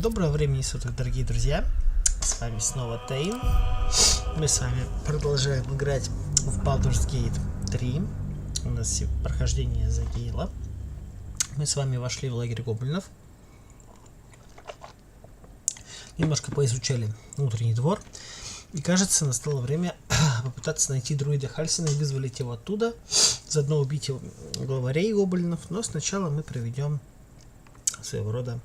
Доброго времени суток, дорогие друзья. С вами снова Тейн. Мы с вами продолжаем играть в Baldus 3. У нас прохождение за Гейла. Мы с вами вошли в лагерь гоблинов. Немножко поизучали внутренний двор. И кажется, настало время попытаться найти друида Хальсона и вызволить его оттуда. Заодно убить его главарей гоблинов. Но сначала мы проведем своего рода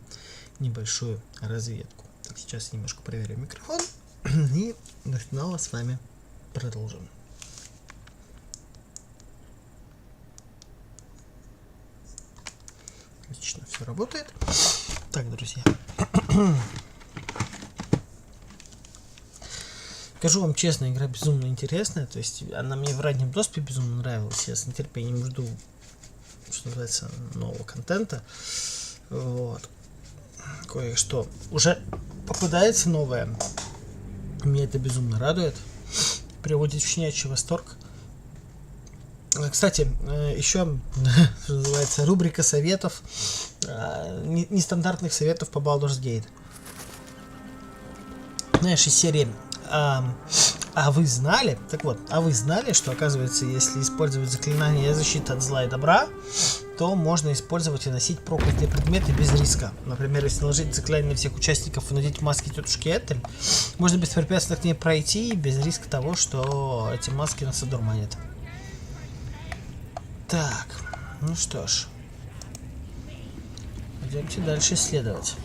небольшую разведку. Так, сейчас немножко проверю микрофон и снова с вами продолжим. Отлично, все работает. Так, друзья. Скажу вам честно, игра безумно интересная. То есть она мне в раннем доступе безумно нравилась. Я с нетерпением жду, что называется, нового контента. Вот. Кое-что уже попадается новое. Меня это безумно радует. Приводит в щенячий восторг. Кстати, еще, что называется, рубрика советов, нестандартных советов по Baldur's Gate. Знаешь, из серии «А вы знали?» Так вот, а вы знали, что, оказывается, если использовать заклинание защиты от зла и добра, то можно использовать и носить проклятые предметы без риска. Например, если наложить заклинание на всех участников и надеть маски тетушки Этель, можно беспрепятственно к ней пройти без риска того, что эти маски нас одурманят. Так, ну что ж. Пойдемте дальше исследовать.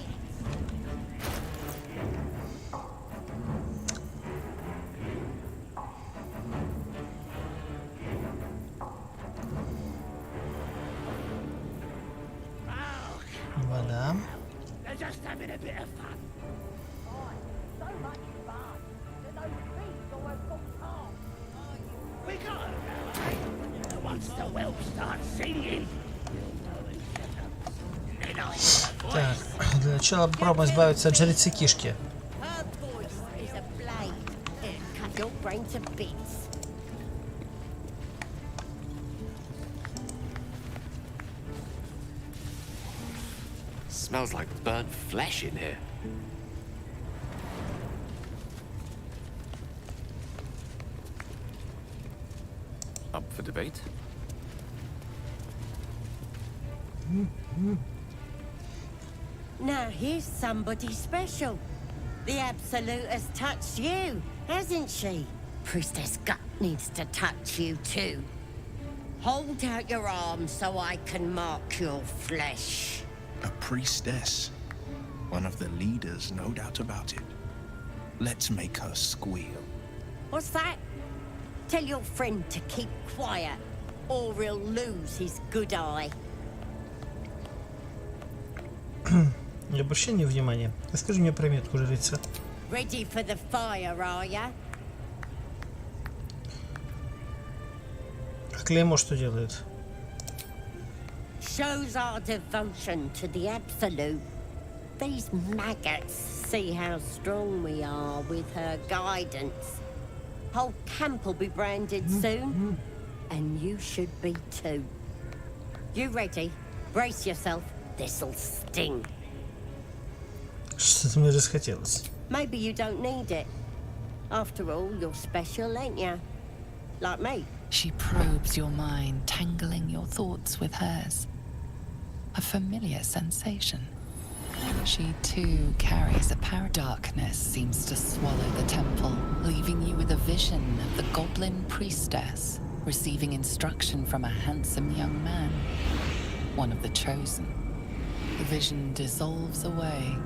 Вода. Так, для начала попробуем избавиться от жрицы Кишки. Smells like burnt flesh in here. Up for debate? Now here's somebody special. The Absolute has touched you, hasn't she? Priestess Gut needs to touch you too. Hold out your arm so I can mark your flesh. A priestess. One of the leaders, no doubt about it. Let's make her squeal. What's that? Tell your friend to keep quiet, or he'll lose his good eye. Не обращай внимания. Расскажи мне про метку жрица. Ready for the fire, are ya? А клеймо что делает? Shows our devotion to the Absolute. These maggots see how strong we are with her guidance. Whole camp will be branded soon, and you should be too. You ready? Brace yourself. This'll sting. Что-то мне расхотелось. Maybe you don't need it. After all, you're special, ain't ya? Like me. She probes your mind, tangling your thoughts with hers. A familiar sensation. She too carries a power. Darkness seems to swallow the temple, leaving you with a vision of the goblin priestess receiving instruction from a handsome young man, one of the chosen. The vision dissolves away.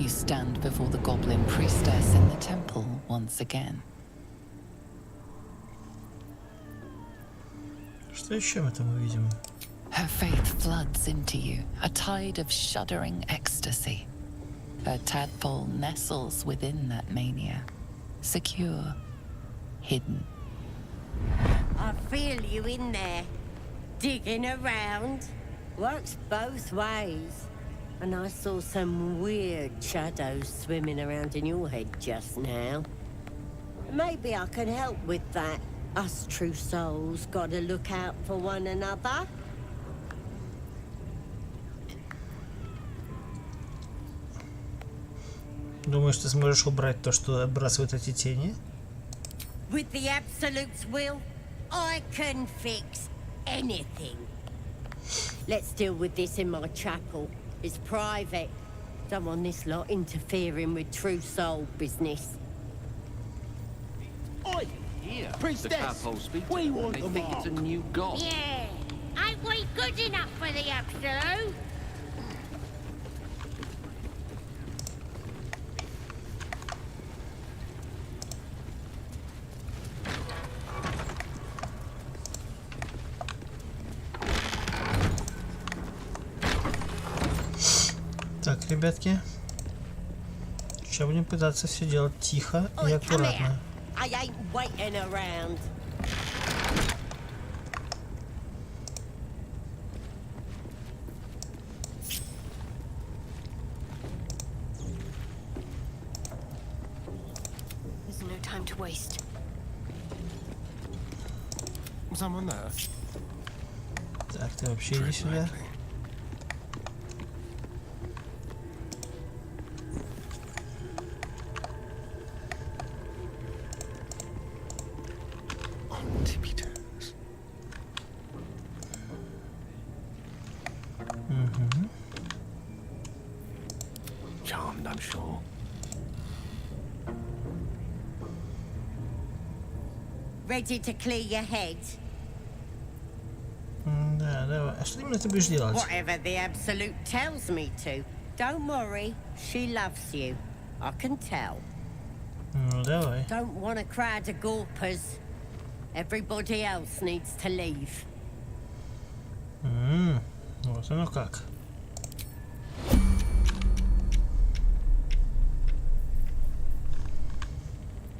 You stand before the goblin priestess in the temple once again. Что еще мы там увидим? Her faith floods into you, a tide of shuddering ecstasy. Her tadpole nestles within that mania, secure, hidden. I feel you in there, digging around. Works both ways. And I saw some weird shadows swimming around in your head just now. Maybe I can help with that. Us true souls gotta look out for one another. Думаешь, ты сможешь убрать то, что отбрасывают эти тени? With the Absolute's will, I can fix anything. Let's deal with this in my chapel. It's private. Don't want this lot interfering with true soul business. Oi! Here, the Priestess, tadpole speak. we want They them think it's a new god. Yeah, ain't we good enough for the Absolute? Так, ребятки. Сейчас будем пытаться все делать тихо и Oi, come аккуратно. here. I ain't waiting around. There's no time to waste. Someone there? Так, ты вообще иди сюда. On tippy toes. Charmed, I'm sure. Ready to clear your head? Да, давай. А что именно ты будешь делать? Whatever the Absolute tells me to. Don't worry, she loves you. I can tell. Ну, давай. Don't want a crowd of gawpers. Everybody else needs to leave. Вот оно как.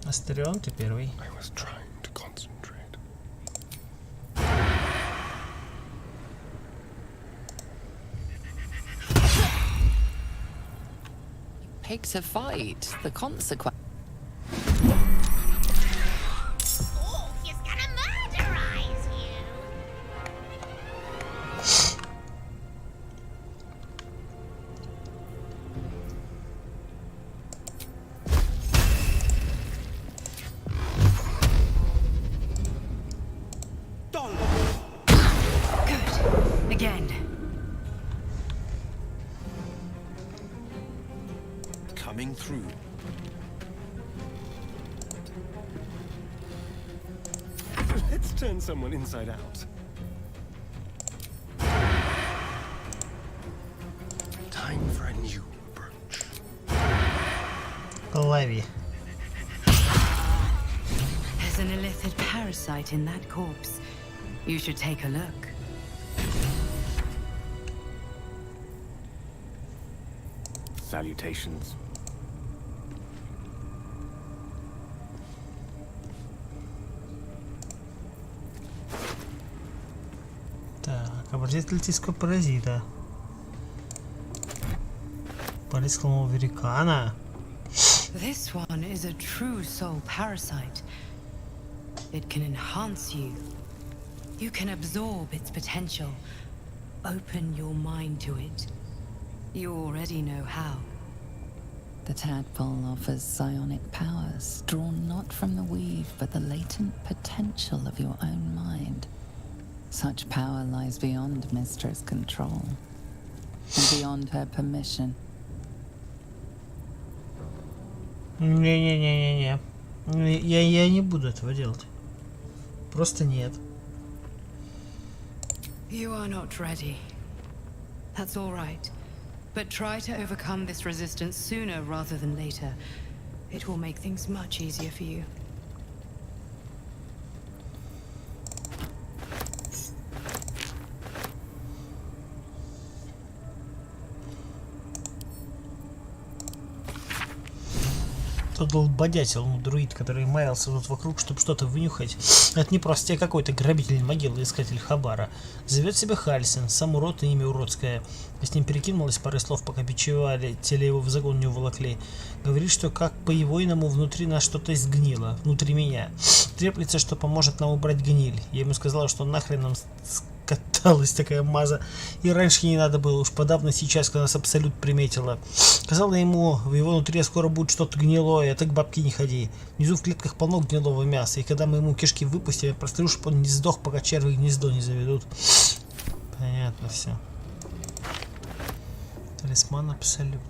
Астерион, ты первый. I was trying to concentrate. Picked a fight. The consequence. Oh, he's gonna murderize you! Good. Again. Coming through. Let's turn someone inside out. Time for a new approach. Лови. There's an illithid parasite in that corpse. You should take a look. Salutations. Так, образец летийского паразита. Парижского великана. This one is a true soul parasite. It can enhance you. You can absorb its potential. Open your mind to it. You already know how. The tadpole offers psionic powers, drawn not from the weave, but the latent potential of your own mind. Such power lies beyond Mistress' control, and beyond her permission. Не-не-не-не-не. Я не буду этого делать. Просто нет. You are not ready. That's all right. But try to overcome this resistance sooner rather than later. It will make things much easier for you. Тот долбодятел, друид, который маялся тут вокруг, чтобы что-то вынюхать. Это не просто тебе какой-то грабитель могилы, искатель хабара. Зовет себя Хальсин, сам урод и имя уродское. С ним перекинулось парой слов, пока бичевали, теле его в загон не уволокли. Говорит, что как по-егойному внутри нас что-то сгнило, внутри меня. Треплется, что поможет нам убрать гниль. Я ему сказала, что нахрен нам попыталась такая маза. И раньше не надо было, уж подавно сейчас, когда нас абсолют приметила. Сказала ему, в его внутри скоро будет что-то гнилое, а ты к бабке не ходи. Внизу в клетках полно гнилого мяса, и когда мы ему кишки выпустим, я прострелю, чтобы он не сдох, пока черви гнездо не заведут. Понятно все. Талисман абсолют.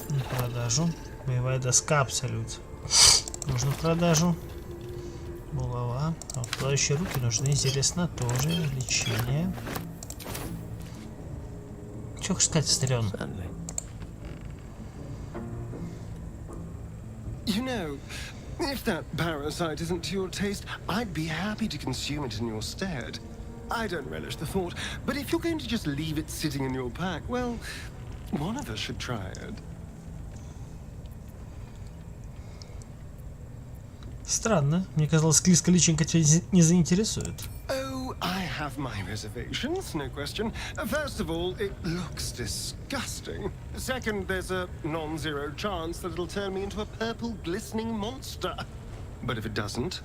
На продажу. Боевая доска абсолют. Нужно в продажу. Булава. А вот плавающие руки нужны. Интересно тоже. Лечение. Чё сказать, Старен? You know, if that parasite isn't to your taste, I'd be happy to consume it in your stead. I don't relish the thought, but if you're going to just leave it sitting in your pack, well, one of us should try it. Странно. Мне казалось, склизкая личинка тебя не заинтересует. Oh, I have my reservations, no question. First of all, it looks disgusting. Second, there's a non-zero chance that it'll turn me into a purple glistening monster. But if it doesn't,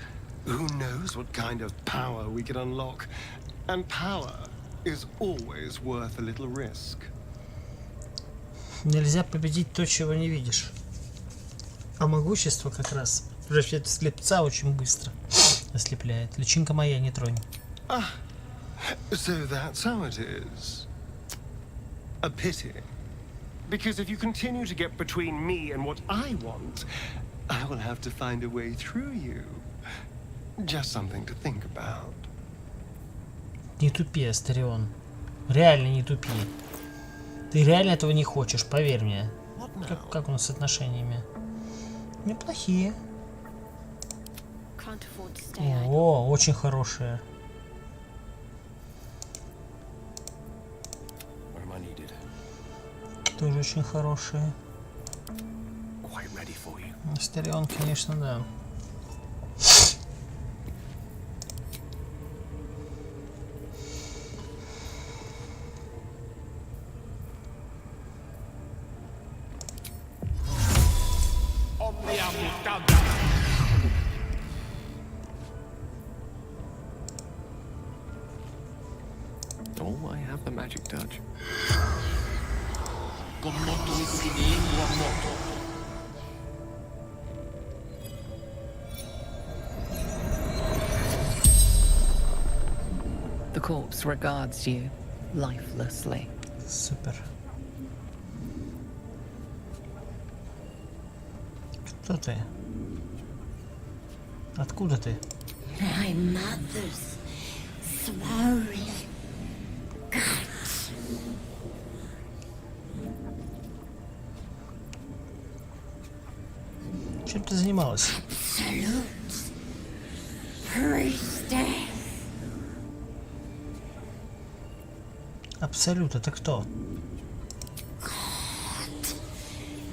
who knows what kind of power we could unlock. And power is always worth a little risk. Нельзя победить то, чего не видишь. А могущество как раз превращает в слепца очень быстро. Ослепляет. Личинка моя, не тронь. Ah, so that's how it is. A pity. Because if you continue to get between me and what I want, I will have to find a way through you. Just something to think about. Не тупи, Астерион. Реально не тупи. Ты реально этого не хочешь, поверь мне. Как у нас с отношениями? Неплохие. О, очень хорошие. Тоже очень хорошие. Астерион, конечно, да. Oh, I have the magic touch. The corpse regards you lifelessly. Супер. Кто ты? Откуда ты? My mother's swollen gut. Чем ты занималась? Absolute priestess. Абсолют, это кто? God.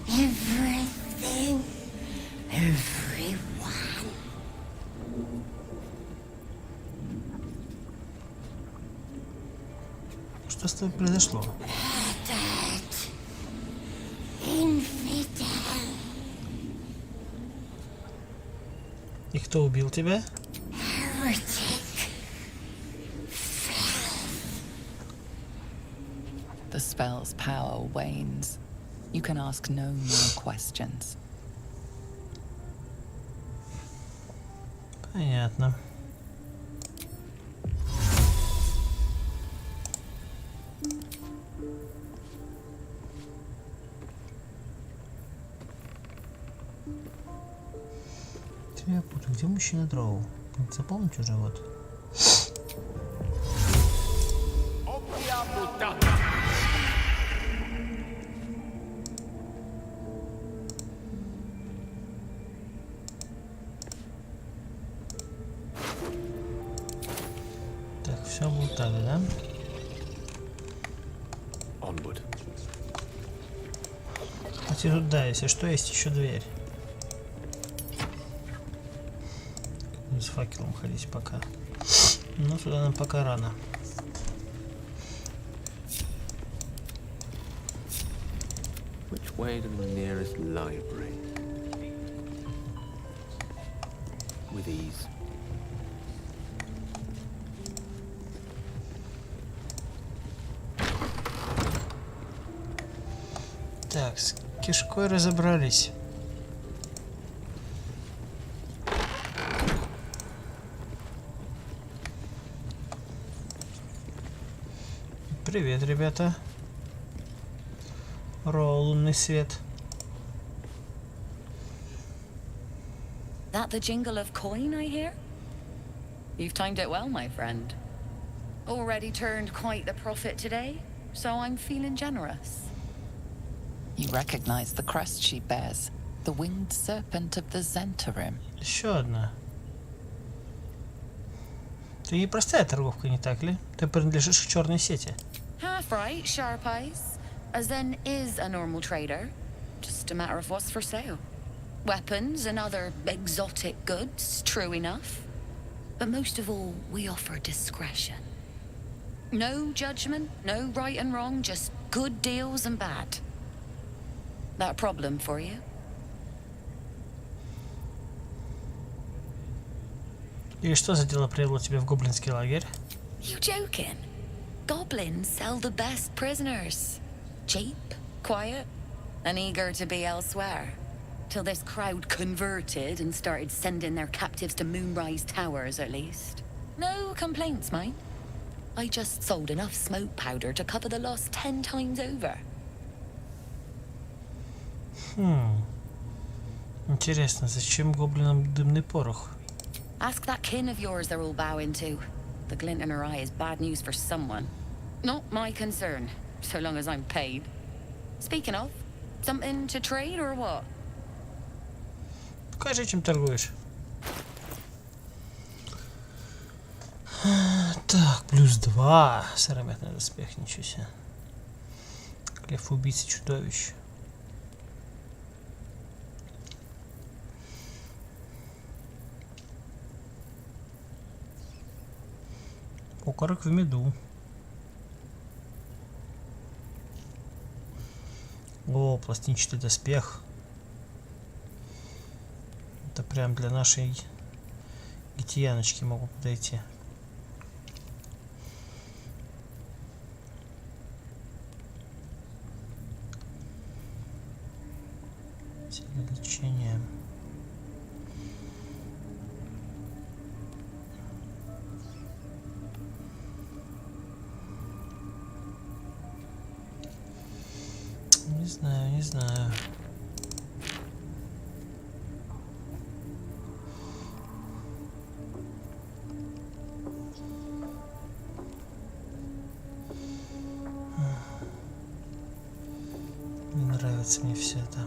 Everything. Everyone. Что с тобой произошло? Dead. Infidel. И кто убил тебя? Heretic. The spell's power wanes. You can ask no more questions. Понятно. Я путаю, где мужчина дроу? Запомнить уже вот. Так, все будет так, да? Onward. Кстати, тут, да, если что, есть еще дверь. С факелом ходить пока. Но туда нам пока рано. Which way to the nearest library? with ease. Так, с кишкой разобрались. Привет, ребята. Лунный свет. That the jingle of coin I hear? You've timed it well, my friend. Already turned quite the profit today, so I'm feeling generous. You recognize the crest she bears, the winged serpent of the Zentarim. Еще одна. Ты не простая торговка, не так ли? Ты принадлежишь к черной сети. Half right, sharp eyes. A Zen is a normal trader. Just a matter of what's for sale. Weapons and other exotic goods, true enough. But most of all, we offer discretion. No judgment, no right and wrong, just good deals and bad. That a problem for you? И что за дело привело тебя в гоблинский лагерь? You joking? Goblins sell the best prisoners. Cheap, quiet, and eager to be elsewhere. Till this crowd converted and started sending their captives to Moonrise Towers, at least. No complaints, mine. I just sold enough smoke powder to cover the loss 10 times over. Интересно, зачем гоблинам дымный порох? Ask that kin of yours they're all bowing to. The glint in her eye is bad news for someone. Not my concern, so long as I'm paid. Speaking of, something to trade or what? Покажи, чем торгуешь. Так, +2. Сыромятный доспех, ничего себе. Клев убийцы чудовищ. Окорок в меду. О, пластинчатый доспех. Это прям для нашей гитияночки могу подойти. Лечение. Не знаю. Не нравится мне все это.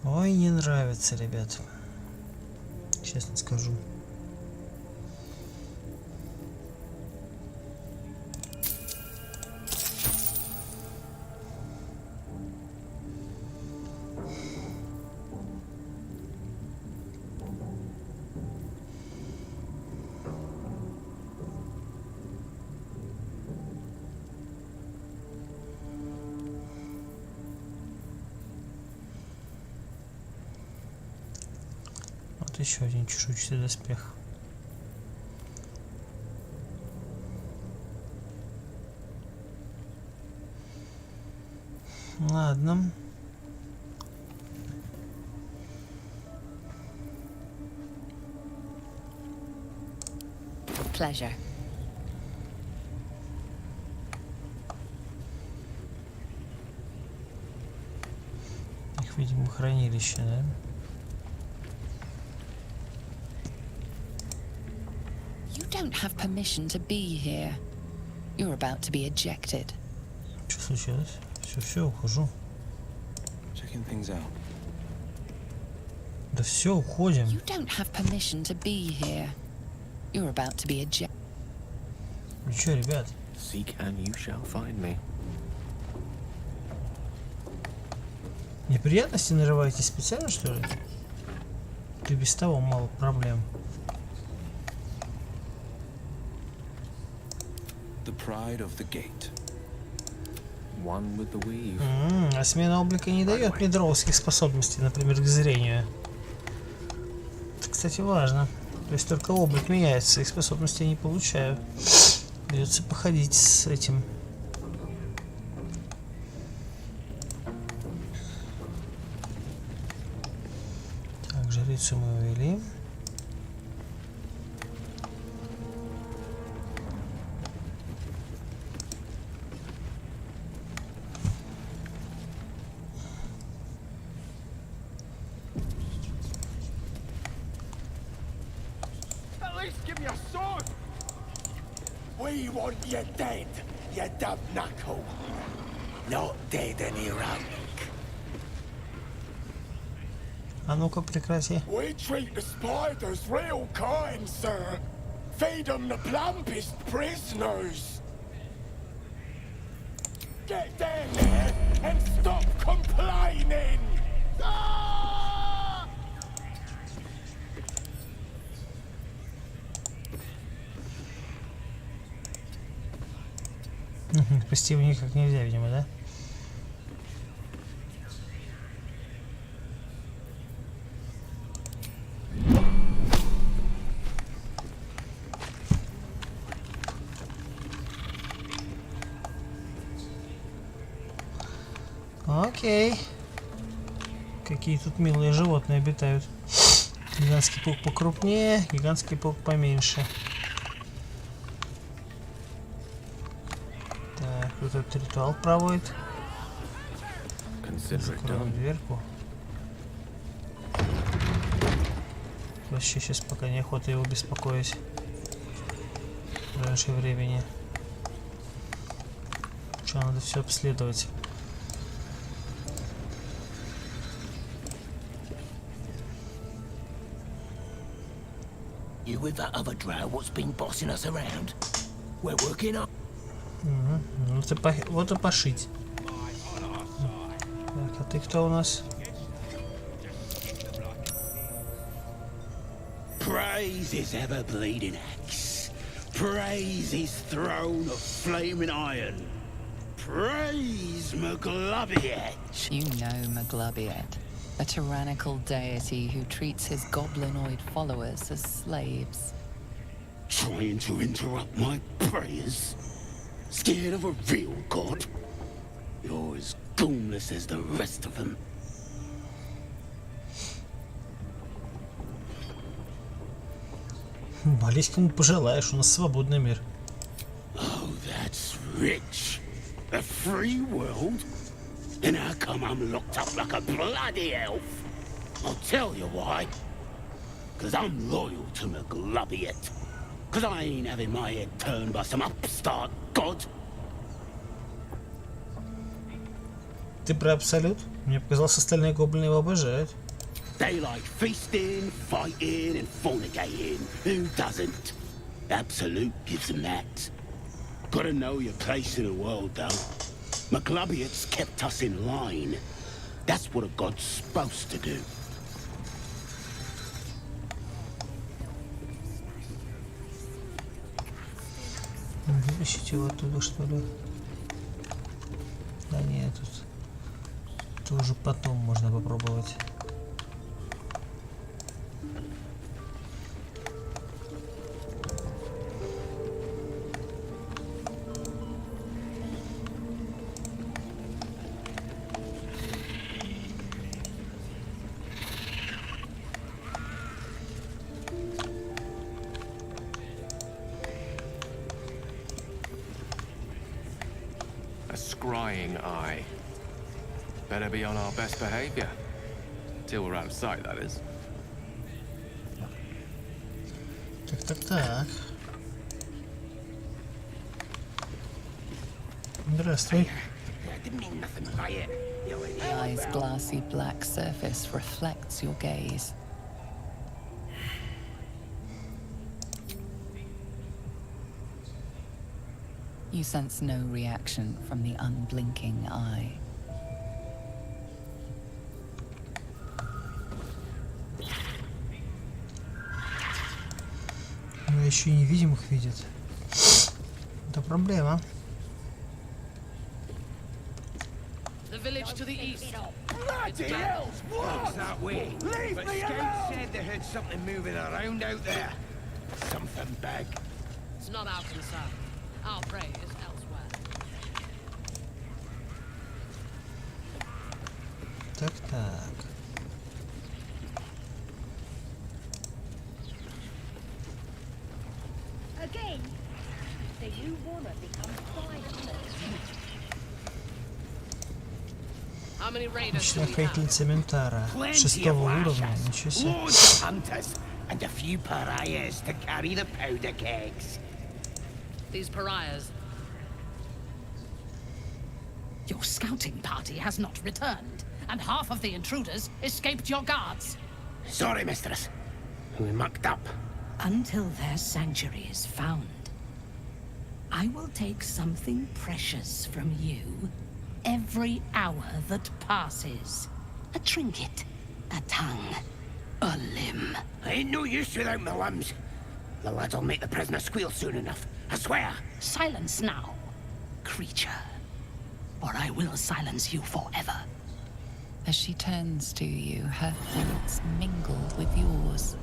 Ой, не нравится, ребят. Честно скажу. Еще один чешуйчатый доспех. Ладно. Pleasure. Их, видимо, хранилище, да? You don't have permission to be here. You're about to be ejected. Что случилось? Все, ухожу. Checking things out. Да все, уходим. You don't have permission to be here. You're about to be ejected. Ну что, ребят? Seek and you shall find me. Неприятности нарываетесь специально, что ли? Ты без того мало проблем. The pride of the gate. One with the weave. А смена облика не дает мне дровских способностей, например, к зрению. кстати, важно. То есть только облик меняется, их способности я не получаю. Придется походить с этим. Так, жрицу мы увели. We want you dead, you dumb knuckle. Not dead and heroic. А ну-ка прекрати. We treat the spiders real kind, sir. Feed them the plumpest prisoners. Get down there and stop complaining. Ah! Спасти его никак нельзя, видимо, да? Окей. Какие тут милые животные обитают. Гигантский паук покрупнее, гигантский паук поменьше. Так, кто этот ритуал проводит. Закроем дверку. Вообще сейчас пока неохота его беспокоить. Раньше времени. Что, надо все обследовать. You with that other drow what's been bossing us around? We're working on... Ну ты вот и пошить. Так, а ты кто у нас? Praise his ever-bleeding axe. Praise his throne of flaming iron. Praise Maglobiet. You know Maglobiet, a tyrannical deity who treats his goblinoid followers as slaves. Trying to interrupt my prayers? Scared of a real god? You're as goonless as the rest of them. Молись, кому пожелаешь, у нас свободный мир. Oh, that's rich. A free world? Then how come I'm locked up like a bloody elf? I'll tell you why. 'Cause I'm loyal to Maglobiet. 'Cause I ain't having my head turned by some upstart god. Ты про Абсолют? Мне показалось, остальные гоблины его обожают. They like feasting, fighting, and fornicating. Who doesn't? Absolute gives them that. Gotta know your place in the world, though. Maglobiet's kept us in line. That's what a god's supposed to do. Вытащить его оттуда, что ли? Да нет, тут тоже потом можно попробовать. A scrying eye. Better be on our best behavior. Till we're out of sight, that is. Так. Здравствуй. The eye's glassy black surface reflects your gaze. You sense no reaction from the unblinking eye. Но еще и невидимых видит. Это проблема. The village to the east. Bloody hell! What? That way. Leave but Scouts said they heard something moving around out there. Something big. It's not our concern. Our prey is elsewhere. Так. Again? Do you wanna become violent? How many raiders do Ночная we have? хранительница Ментара. Plenty 6-го of уровня. lashes, Ничего себе. loads of hunters, and a few pariahs to carry the powder kegs. These pariahs. Your scouting party has not returned, and half of the intruders escaped your guards. Sorry, mistress. We mucked up. Until their sanctuary is found, I will take something precious from you every hour that passes. A trinket, a tongue, a limb. I ain't no use without my limbs. The lads will make the prisoner squeal soon enough. I swear. Silence now, creature, or I will silence you forever. As she turns to you, her thoughts mingle with yours.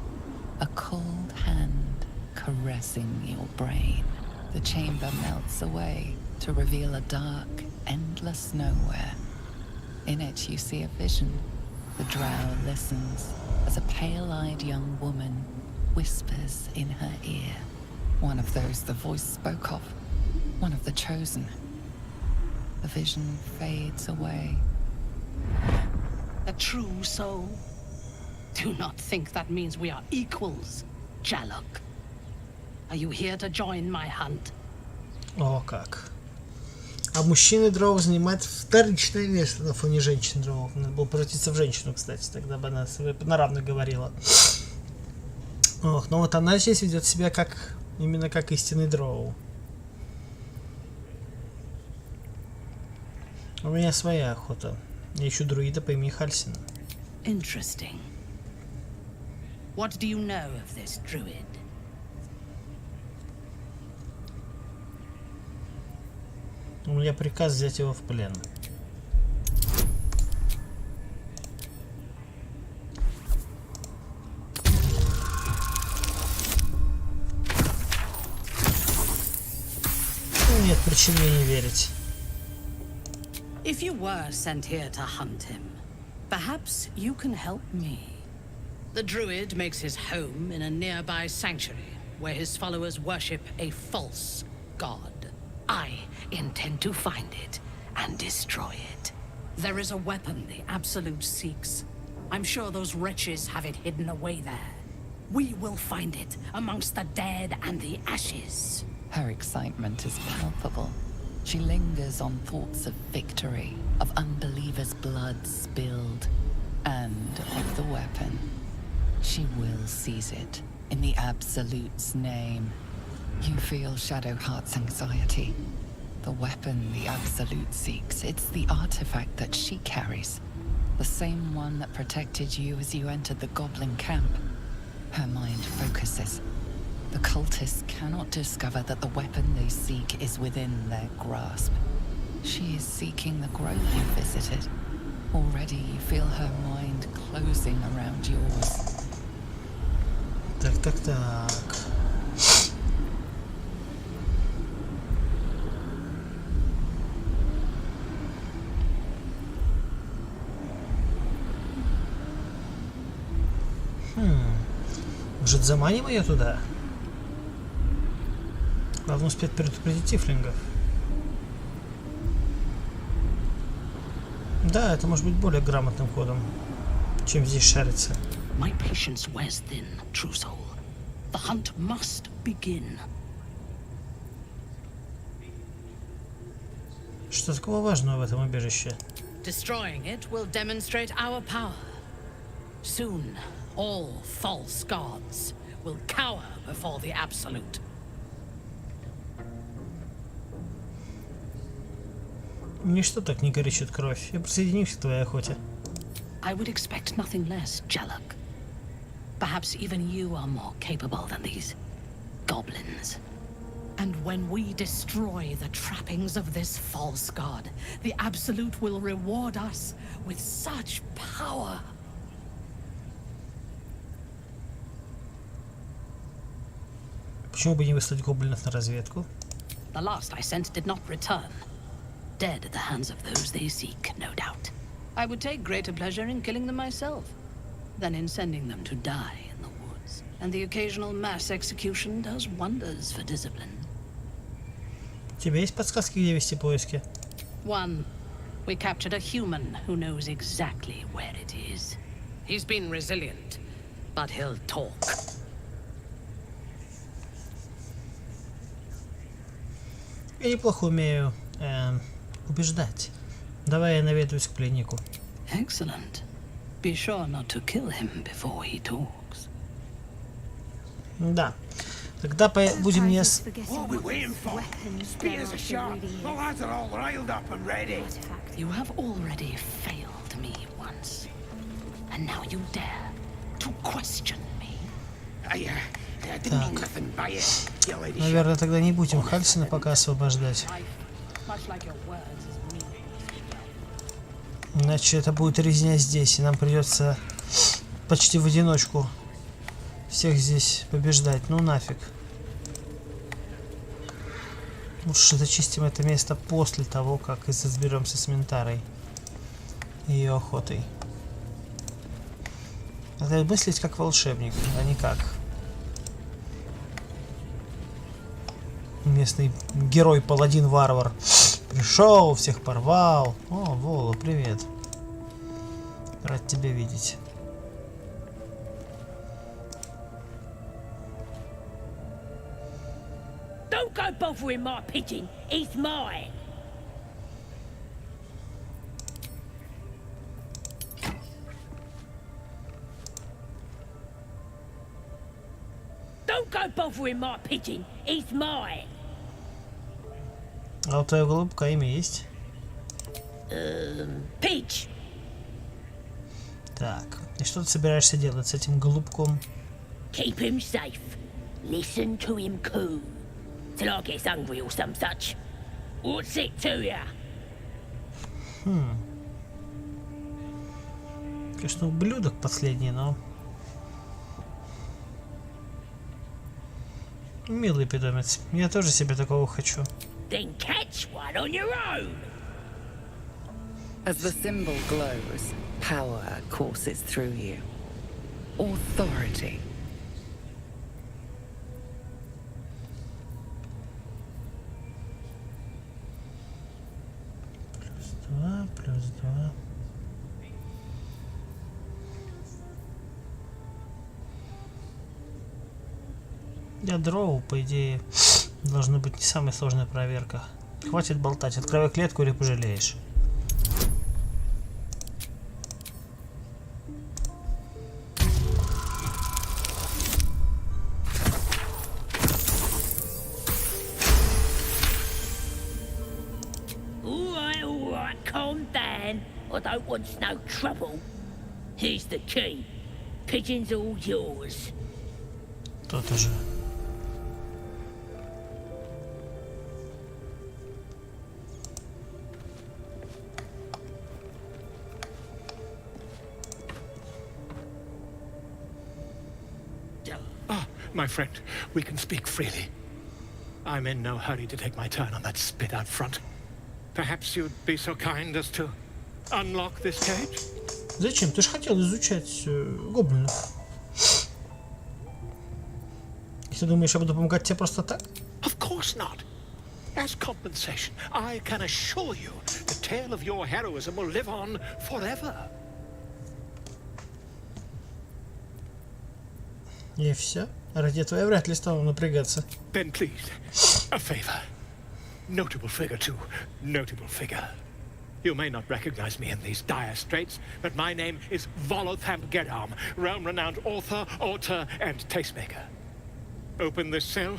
A cold hand caressing your brain. The chamber melts away to reveal a dark, endless nowhere. In it you see a vision. The drow listens as a pale-eyed young woman whispers in her ear. One of those the voice spoke of. One of the chosen. The vision fades away. A true soul. Do not think that means we are equals, Jalok. Are you here to join my hunt? О, как. А мужчины дроу занимают вторичное место на фоне женщин дроу. Надо было превратиться в женщину, кстати, тогда бы она на равных говорила. Ох, но вот она здесь ведет себя как именно как истинный дроу. У меня своя охота. Я ищу друида по имени Хальсина. Interesting. What do you know of this druid? У меня приказ взять его в плен. Нет причин мне не верить. If you were sent here to hunt him, perhaps you can help me. The druid makes his home in a nearby sanctuary where his followers worship a false god. I intend to find it and destroy it. There is a weapon the Absolute seeks. I'm sure those wretches have it hidden away there. We will find it amongst the dead and the ashes. Her excitement is palpable. She lingers on thoughts of victory, of unbelievers' blood spilled, and of the weapon. She will seize it, in the Absolute's name. You feel Shadowheart's anxiety. The weapon the Absolute seeks, it's the artifact that she carries. The same one that protected you as you entered the goblin camp. Her mind focuses. The cultists cannot discover that the weapon they seek is within their grasp. She is seeking the grove you visited. Already you feel her mind closing around yours. Так. Может, заманим ее туда? Главное успеть предупредить тифлингов. Да, это может быть более грамотным ходом, чем здесь шариться. My patience wears thin, true soul. The hunt must begin. Что такого важного в этом убежище? Destroying it will demonstrate our power. Soon, all false gods will cower before the Absolute. Ничто так не горячит кровь. Я присоединюсь к твоей охоте. I would expect nothing less, Jalok. Perhaps even you are more capable than these goblins. And when we destroy the trappings of this false god, the Absolute will reward us with such power. Почему бы не выслать гоблинов на разведку? The last I sent did not return. Dead at the hands of those they seek, no doubt. I would take greater pleasure in killing them myself than in sending them to die in the woods. And the occasional mass execution does wonders for discipline. У тебя есть подсказки, где вести поиски? One, we captured a human who knows exactly where it is. He's been resilient, but he'll talk. Я неплохо умею убеждать. Давай я наведаюсь к пленнику. Excellent. Be sure not to kill him before he talks. Да. Тогда будем не... What are we waiting for? Spears are sharp. The lads are all riled up and ready. You have already failed me once. And now you dare to question me. I didn't mean nothing by it. You lady. Наверное, тогда не будем Хальсона пока освобождать. Иначе это будет резня здесь, и нам придется почти в одиночку всех здесь побеждать. Ну нафиг. Лучше зачистим это место после того, как разберемся с Ментарой и ее охотой. Надо мыслить как волшебник, а не как местный герой-паладин-варвар. Пришел, всех порвал. О, Вола, привет. Рад тебя видеть. Don't go bothering my pigeon. He's mine. Don't go bothering my pigeon. He's mine. А у твоего голубка имя есть? Pidge. Так, и что ты собираешься делать с этим голубком? Keep him safe. Listen to him coo. Till I get hungry or some such. What's it to ya? Конечно, ублюдок последний, но... Милый питомец. Я тоже себе такого хочу. Then catch one on your own. As the symbol glows, power courses through you. Authority. Плюс два. Для дроу, по идее, должна быть не самая сложная проверка. Хватит болтать, открывай клетку или пожалеешь. All right, calm down. I don't want no trouble. Here's the key. Pigeon's all yours. То-то же. My friend, we can speak freely. I'm in no hurry to take my turn on that spit out front. Perhaps you'd be so kind as to unlock this cage? Зачем? Ты же хотел изучать гоблинов. И ты думаешь, я буду помогать тебе просто так? Of course not. As compensation, I can assure you the tale of your heroism will live on forever. И все? Ради этого я вряд ли стану напрягаться. Then please, a favor. Notable figure too. Notable figure. You may not recognize me in these dire straits, but my name is Volothamp Gedam, realm-renowned author, auteur, and tastemaker. Open this cell,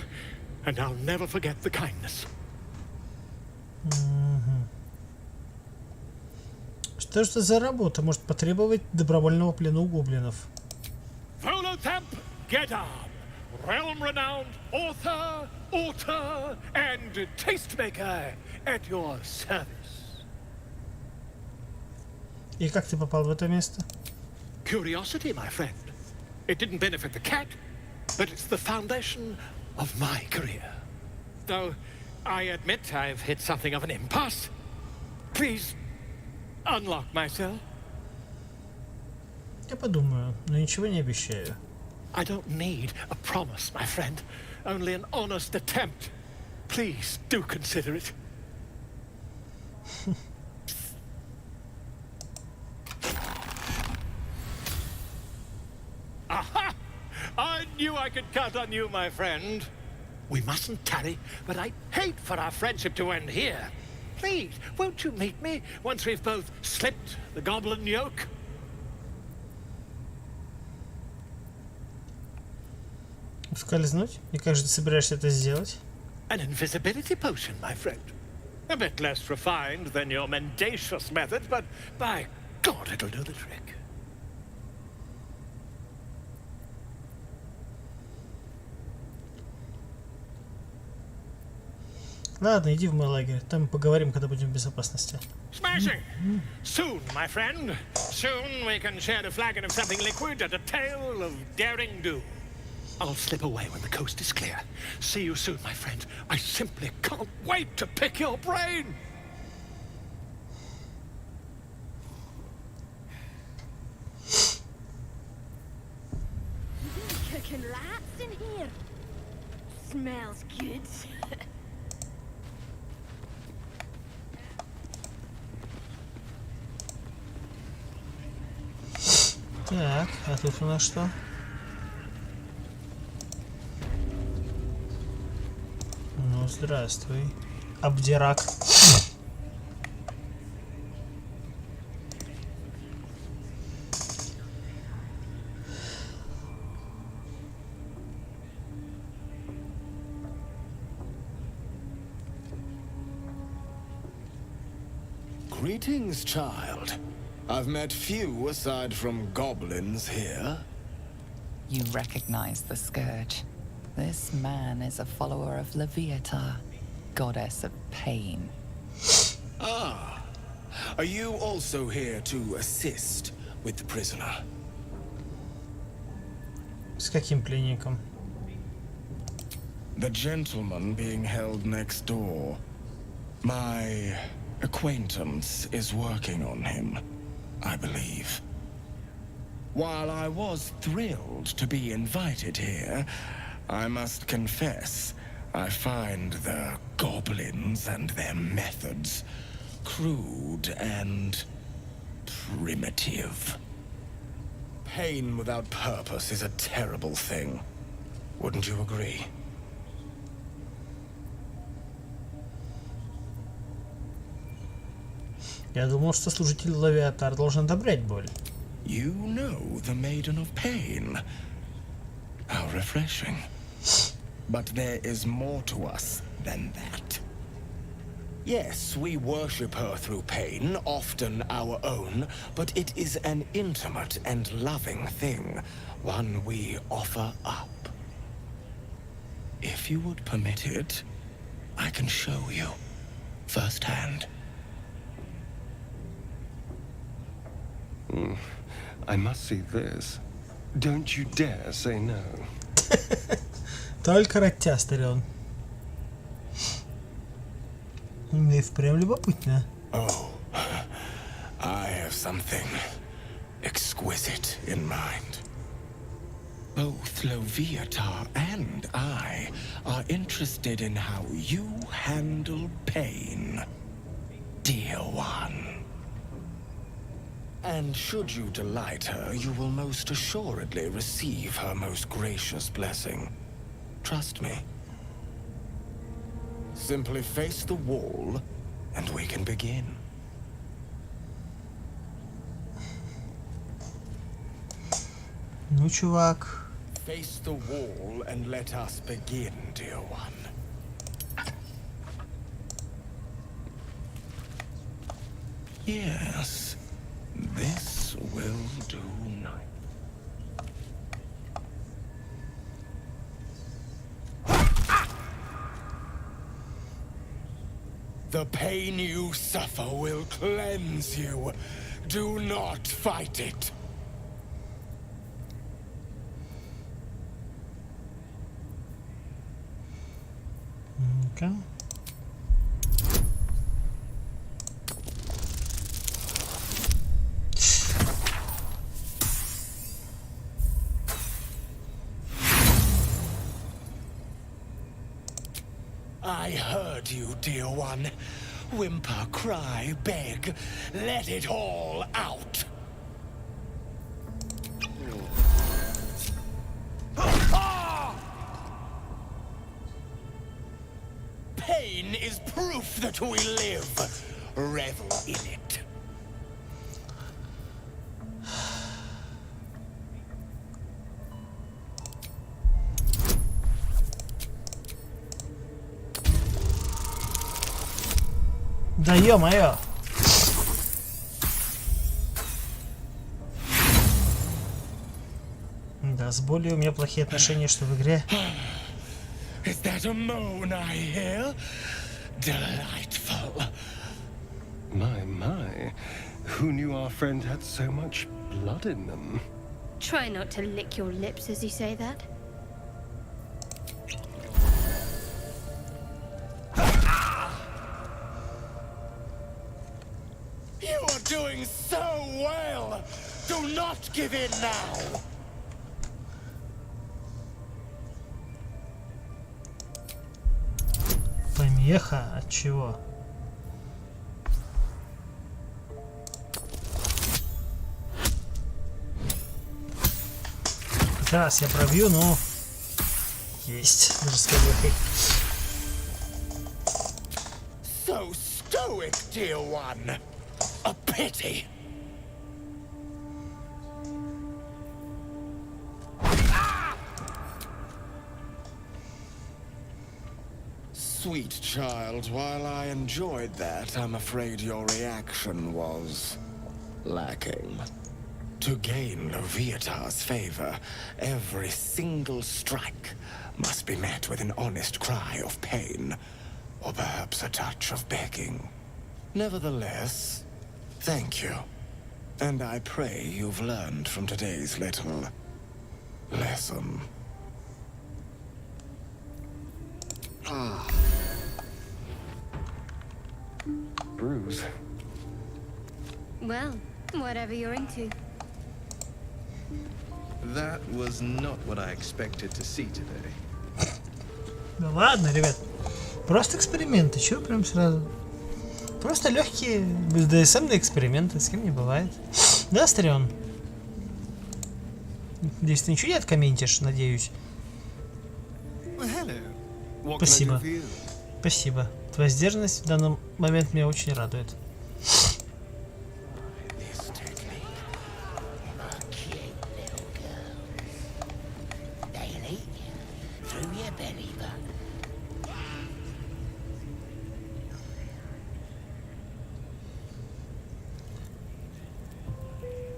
and I'll never forget the kindness. Что же это за работа может потребовать добровольного плена у гоблинов? Volothamp Gedam, realm-renowned author, and tastemaker at your service. И как ты попал в это место? Curiosity, my friend. It didn't benefit the cat, but it's the foundation of my career. Though I admit I've hit something of an impasse. Please unlock my cell. Я подумаю, но ничего не обещаю. I don't need a promise, my friend. Only an honest attempt. Please do consider it. Aha! I knew I could count on you, my friend. We mustn't tarry, but I'd hate for our friendship to end here. Please, won't you meet me once we've both slipped the goblin yoke? Скользнуть? И как же ты собираешься это сделать? An invisibility potion, my friend. A bit less refined than your mendacious methods, but by God, it'll do the trick. Ладно, иди в мой лагерь. Там поговорим, когда будем в безопасности. Smashing! Soon, my friend. Soon we can share a flagon of something liquid and a tale of daring do. I'll slip away when the coast is clear. See you soon, my friend. I simply can't wait to pick your brain! Cooking lights in here. Smells good. Так, а тут у нас что? Ну, здравствуй. Обдирак. Greetings, child. I've met few aside from goblins here. You recognize the scourge. This man is a follower of Leviatha, goddess of pain. Ah, are you also here to assist with the prisoner? С каким пленником? The gentleman being held next door. My acquaintance is working on him, I believe. While I was thrilled to be invited here, I must confess, I find the goblins and their methods crude and primitive. Pain without purpose is a terrible thing. Wouldn't you agree? Я думал, что служитель Лавиатар должен одобрять боль. You know the Maiden of Pain. How refreshing. But there is more to us than that. Yes, we worship her through pain, often our own, but it is an intimate and loving thing, one we offer up. If you would permit it, I can show you firsthand. I must see this. Don't you dare say no. Только ротястый он. Мне и впрямь любопытно. Oh, I have something exquisite in mind. Both Leviathan and I are interested in how you handle pain, dear one. And should you delight her, you will most assuredly receive her most gracious blessing. Trust me. Simply face the wall, and we can begin. Ну, чувак. Face the wall and let us begin, dear one. Yes, this will do night. The pain you suffer will cleanse you. Do not fight it. Ну-ка. I heard you, dear one. Whimper, cry, beg. Let it all out. Pain is proof that we live. Revel in it. Да ё-моё! Да, с болью у меня плохие отношения, что в игре. Is that a moan I hear? Delightful. My. Who knew our friend had so much blood in them? Try not to lick your lips as you say that. You are doing so well. Do not give in now. Помеха? От чего? Раз я пробью, но есть. Даже с помехой. So stoic, dear one. A pity. Sweet child, while I enjoyed that, I'm afraid your reaction was lacking. To gain Leviathar's favor, every single strike must be met with an honest cry of pain, or perhaps a touch of begging. Nevertheless, thank you. And I pray you've learned from today's little lesson. Bruise. Well, whatever you're into. That was not what I expected to see today. Да ладно, ребят. Просто эксперименты. Чего прям сразу? Просто легкие БДСМные эксперименты. С кем не бывает. Да, Старион? Надеюсь, ты ничего не откомментишь, надеюсь. Спасибо. Спасибо. Твоя сдержанность в данный момент меня очень радует.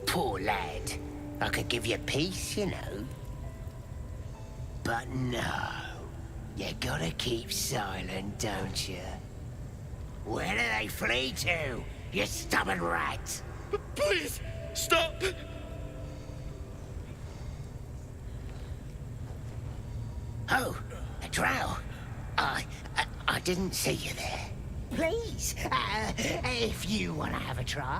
Poor lad. I could give you peace, you know. But no. You gotta keep silent, don't you? Where do they flee to, you stubborn rat? Please, stop! Oh, a drow. I didn't see you there. Please, if you want to have a try.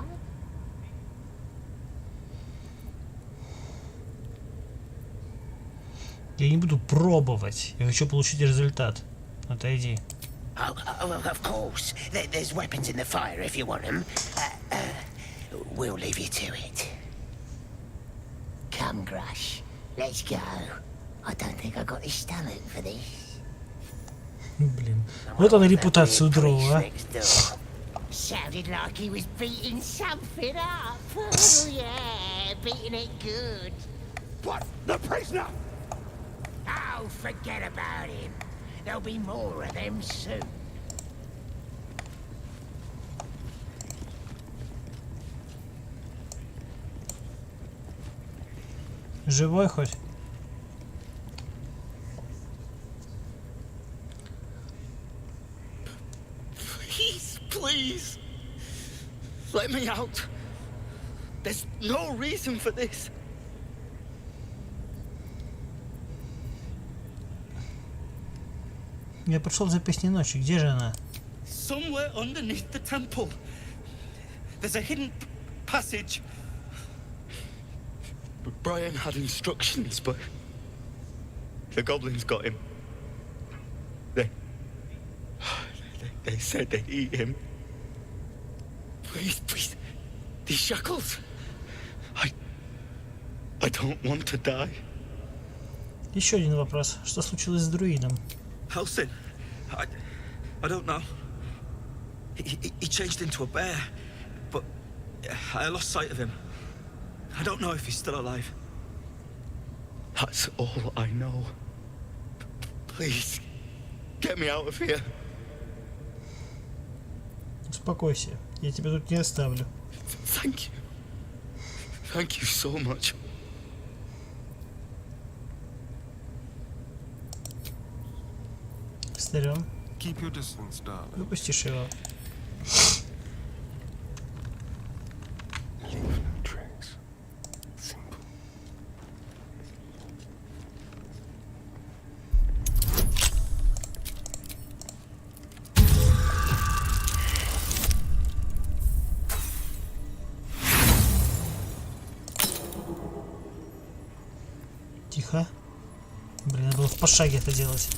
Я не буду пробовать. Я хочу получить результат. Отойди. Oh, of course. There's weapons in the fire if you want them. We'll leave you to it. Come, Grush. Let's go. I don't think I got the stomach for this. Блин. Вот он репутацию дрова, а. Sounded like he was beating something up. Oh yeah, beating it good. What? The prisoner? Oh, forget about him. There'll be more of them soon. Живой хоть? Please. me out. There's no reason for this. Я пришел за песней ночи. Где же она? Somewhere underneath the temple. There's a hidden passage. Brian had instructions, but the goblins got him. They said they'd eat him. Please, please. These shackles. I don't want to die. Еще один вопрос. Что случилось с друидом? Helsing. I don't know. He changed into a bear, but I lost sight of him. I don't know if he's still alive. That's all I know. Please, get me out of here. Успокойся. Я тебя тут не оставлю. Thank you. Thank you so much. Старен. Keep your distance, darling. Выпустишь его. Leave no trace. Simple. Тихо. Блин, надо было в пошаге это делать.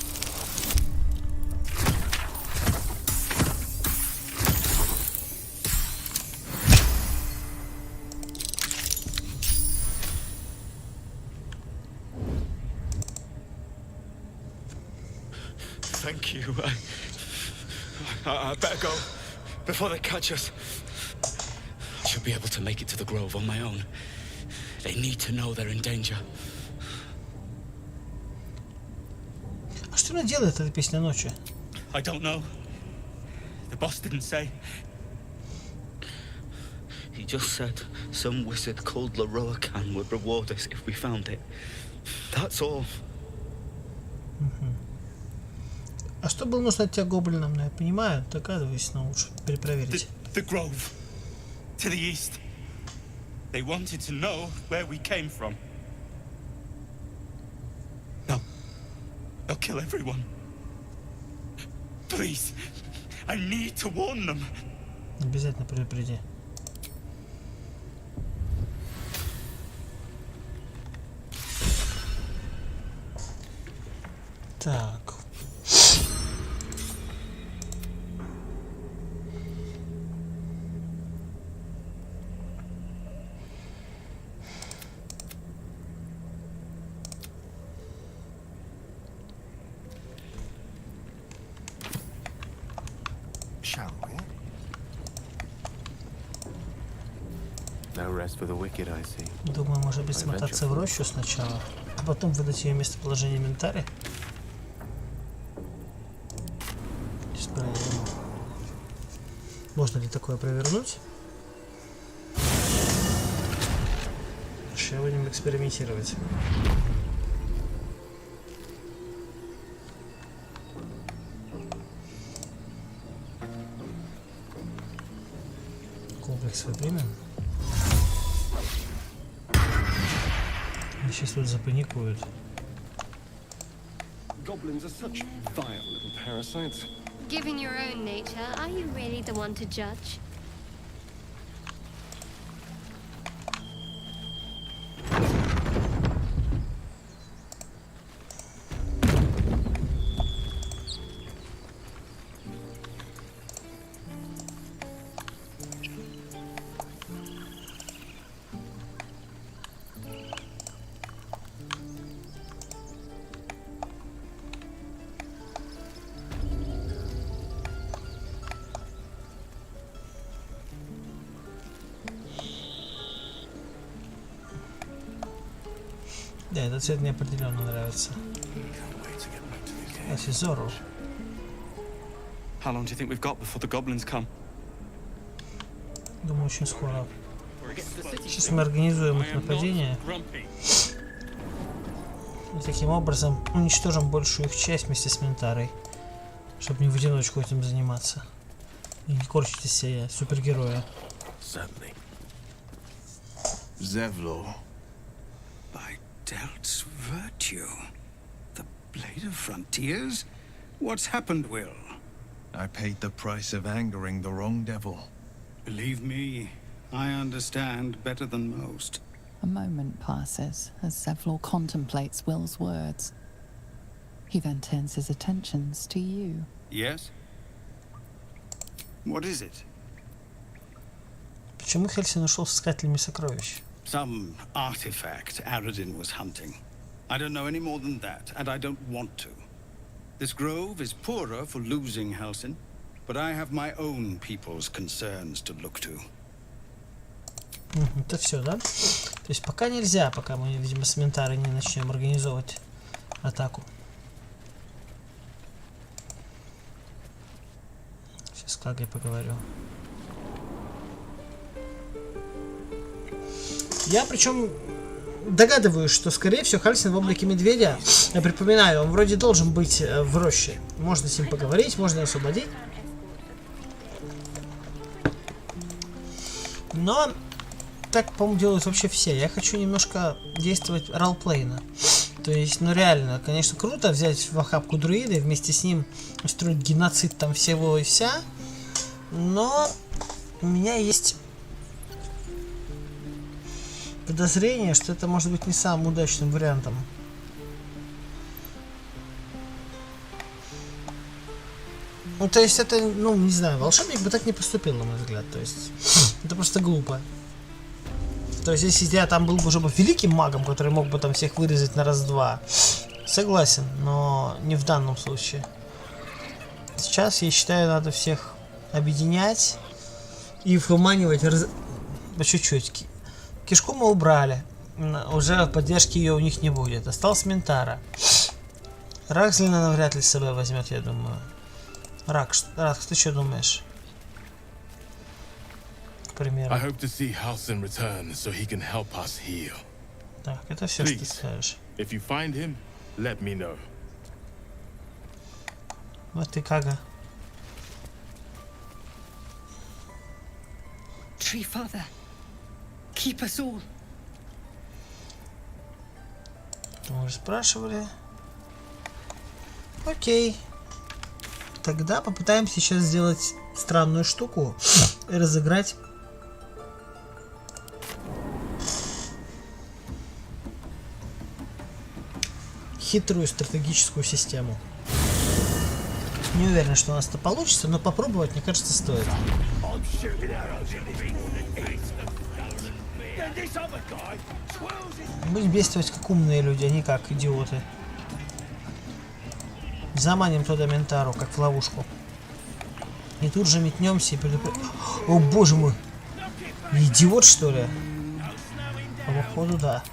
Thank you. I better go before they catch us. I should be able to make it to the grove on my own. They need to know they're in danger. А что она делает, эта песня ночи? I don't know. The boss didn't say. He just said some wizard called Laroakan would reward us if we found it. That's all. А что было нужно от тебя гоблинам? Ну, я понимаю, догадываюсь, но лучше перепроверить. The grove. To the east. They wanted to know where we came from. No. They'll kill everyone. Please. I need to warn them. Обязательно предупреди. Так. Shall we? No rest for the wicked, I see. Думаю, может быть, смотаться в Рощу сначала, а потом выдать ее местоположение инвентаря. Сейчас проверим. Можно ли такое провернуть? Сейчас будем экспериментировать. Комплекс выпрямим. Они сейчас тут запаникуют. Goblins are such vile little parasites. Given your own nature, are you really the one to judge? Да, этот цвет мне определенно нравится. Это Зору. How long do you think we've got before the goblins come? Думаю, очень скоро. Сейчас мы организуем их нападение. И таким образом уничтожим большую их часть вместе с Ментарой. Чтобы не в одиночку этим заниматься. И не корчить из себя супергероя. Certainly. Zevlor. By Delt's virtue. The Blade of Frontiers? What's happened, Will? I paid the price of angering the wrong devil. Believe me, I understand better than most. A moment passes as Zevlor contemplates Will's words. He then turns his attentions to you. Yes? What is it? Почему Хельсин ушел с искателями сокровищ? Some artifact Aradin was hunting. I don't know any more than that, and I don't want to. This grove is poorer for losing Halsin, but I have my own people's concerns to look to. Это все, да? То есть пока нельзя, пока мы, видимо, с Ментары не начнем организовывать атаку. Сейчас с Кагой поговорю. Я причем догадываюсь, что скорее всего Хальсин в облике медведя. Я припоминаю, он вроде должен быть в роще. Можно с ним поговорить, можно освободить. Но так, по-моему, делают вообще все. Я хочу немножко действовать ролплейно. То есть, ну реально, конечно, круто взять в охапку друида и вместе с ним устроить геноцид там всего и вся. Но у меня есть подозрение, что это может быть не самым удачным вариантом. Ну, то есть это, ну, не знаю, волшебник бы так не поступил, на мой взгляд. То есть, это просто глупо. То есть, если я там был бы уже великим магом, который мог бы там всех вырезать на раз-два, согласен, но не в данном случае. Сейчас, я считаю, надо всех объединять и выманивать по чуть-чуть. Кишку мы убрали. Уже поддержки ее у них не будет. Осталась Ментара. Ракслина она вряд ли с собой возьмет, я думаю. Ракс, ты что думаешь? К примеру. I hope to see Halsin return so he can help us heal. Так, это все, что ты скажешь. If you find him, let me know. Вот ты, Кага. Tree Father, keep us all. Мы уже спрашивали. Окей. Тогда попытаемся сейчас сделать странную штуку и разыграть хитрую стратегическую систему. Не уверен, что у нас это получится, но попробовать, мне кажется, стоит. Будем действовать как умные люди, а не как идиоты. Заманим туда Ментару, как в ловушку. И тут же метнемся и предупредим. О, боже мой! Идиот, что ли? По походу, да.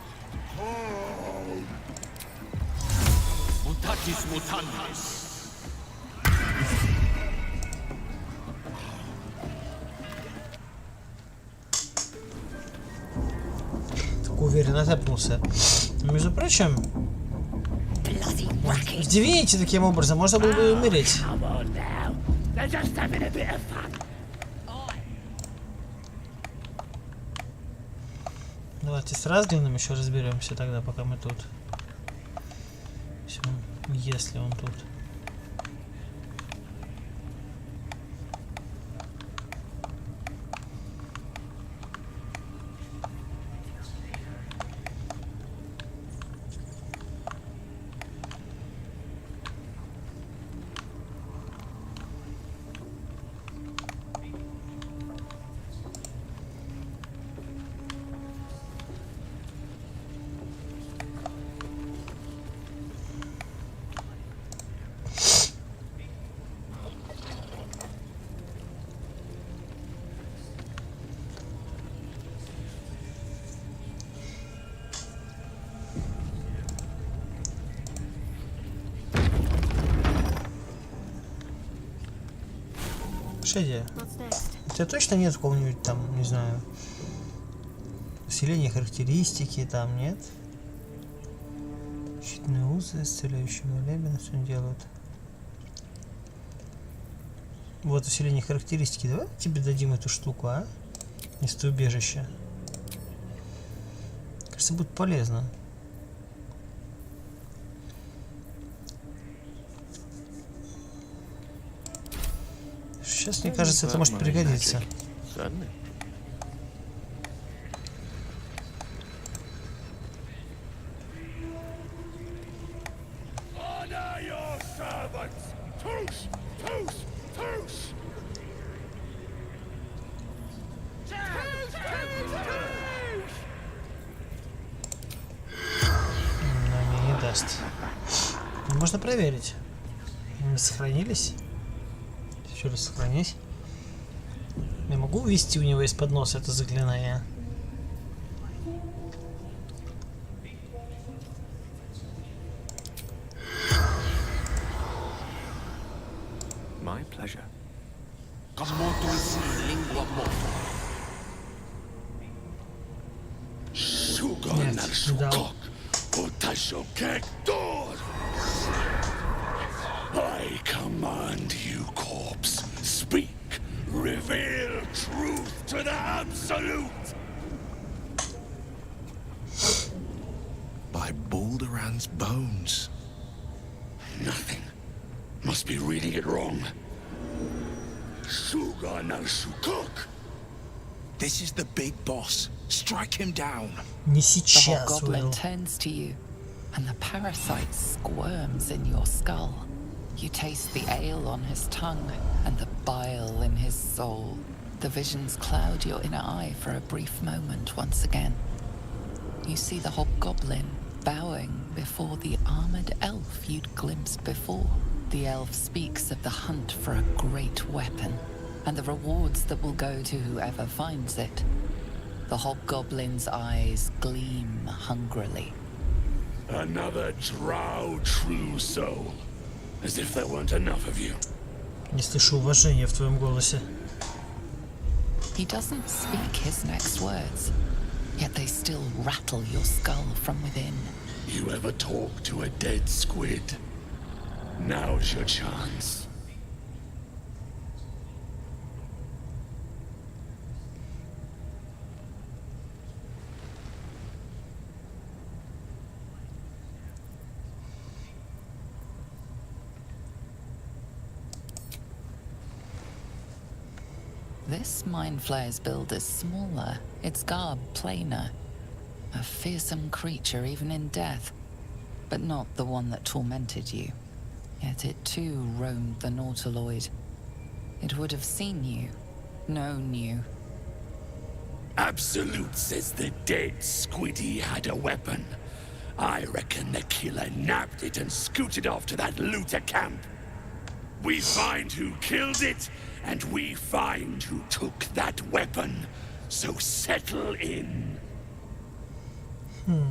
Так уверенно запнулся. Между прочим, в Дивинити таким образом можно было бы умереть. Давайте с Разглином еще разберемся тогда, пока мы тут. Если он тут. Шеди, у тебя точно нет какого-нибудь там, не знаю, усиления характеристики, там нет? Щитные узы, исцеляющие молебен, что они делают? Вот усиление характеристики, давай тебе дадим эту штуку, а? Местоубежище. Кажется, будет полезно. Сейчас, мне кажется, это может пригодиться. Но мне не даст. Но можно проверить. Мы сохранились. Еще раз сохранись. Я могу ввести у него из-под носа это заклинание? My pleasure. Kому-то lingua morta. Sugar настолько, поддержать. I command you, corpse. Speak. Reveal truth to the absolute. By Balduran's bones. Nothing. Must be reading it wrong. Sugar настолько. This is the big boss. Strike him down. Не The сейчас, hobgoblin Уилл. turns to you, and the parasite squirms in your skull. You taste the ale on his tongue and the bile in his soul. The visions cloud your inner eye for a brief moment once again. You see the hobgoblin bowing before the armored elf you'd glimpsed before. The elf speaks of the hunt for a great weapon and the rewards that will go to whoever finds it. The hobgoblin's eyes gleam hungrily. Another drow true soul. As if there weren't enough of you. Не слышу уважения в твоем голосе. He doesn't speak his next words, yet they still rattle your skull from within. You ever talk to a dead squid? Now's your chance. This mind flayer's build is smaller, its garb plainer. A fearsome creature even in death, but not the one that tormented you. Yet it too roamed the Nautiloid. It would have seen you, known you. Absolute says the dead squiddy had a weapon. I reckon the killer nabbed it and scooted off to that looter camp. We find who killed it, and we find who took that weapon. So settle in. Ну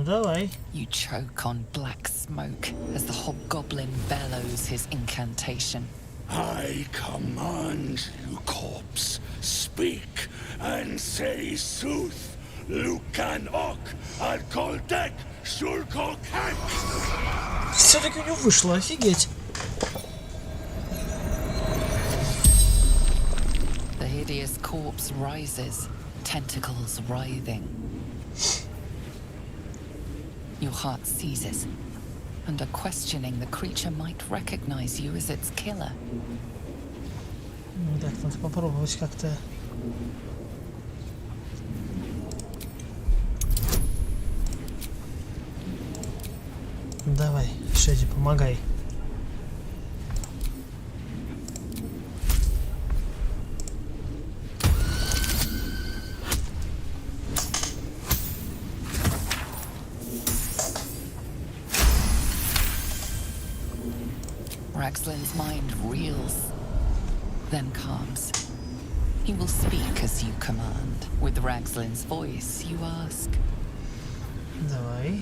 давай. You choke on black smoke as the hobgoblin bellows his incantation. I command you, corpse, speak and say sooth. Lucan ok, al koldek, shulko kank. Все-таки у него вышло, офигеть. The hideous corpse rises, tentacles writhing. Your heart seizes. Under questioning, the creature might recognize you as its killer. Так, надо попробовать как-то. Давай, Шеди, помогай. Ragslin's mind reels, then calms. He will speak as you command. With Ragslin's voice, you ask. Давай.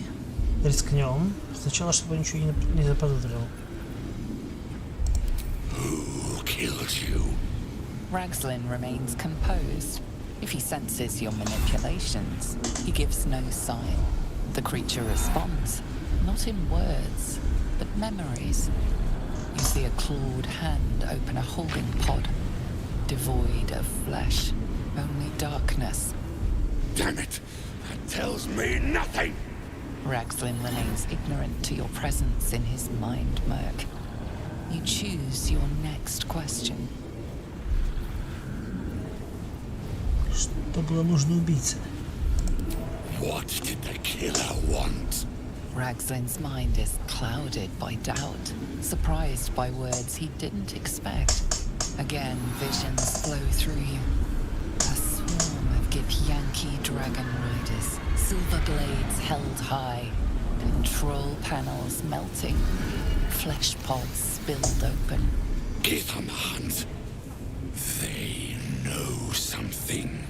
Рискнем. Сначала, чтобы ничего не заподозрил. Who killed you? Ragslin remains composed. If he senses your manipulations, he gives no sign. The creature responds, not in words, but memories. You see a clawed hand open a holding pod. devoid of flesh, only darkness. Damn it! That tells me nothing! Ragzlin remains ignorant to your presence in his mind murk. You choose your next question. Что было нужно убийце? What did the killer want? Ragzlin's mind is clouded by doubt, surprised by words he didn't expect. Again, visions flow through you. A swarm of Githyanki dragon riders, silver blades held high, control panels melting, flesh pods spilled open. Get on the hunt. They know something.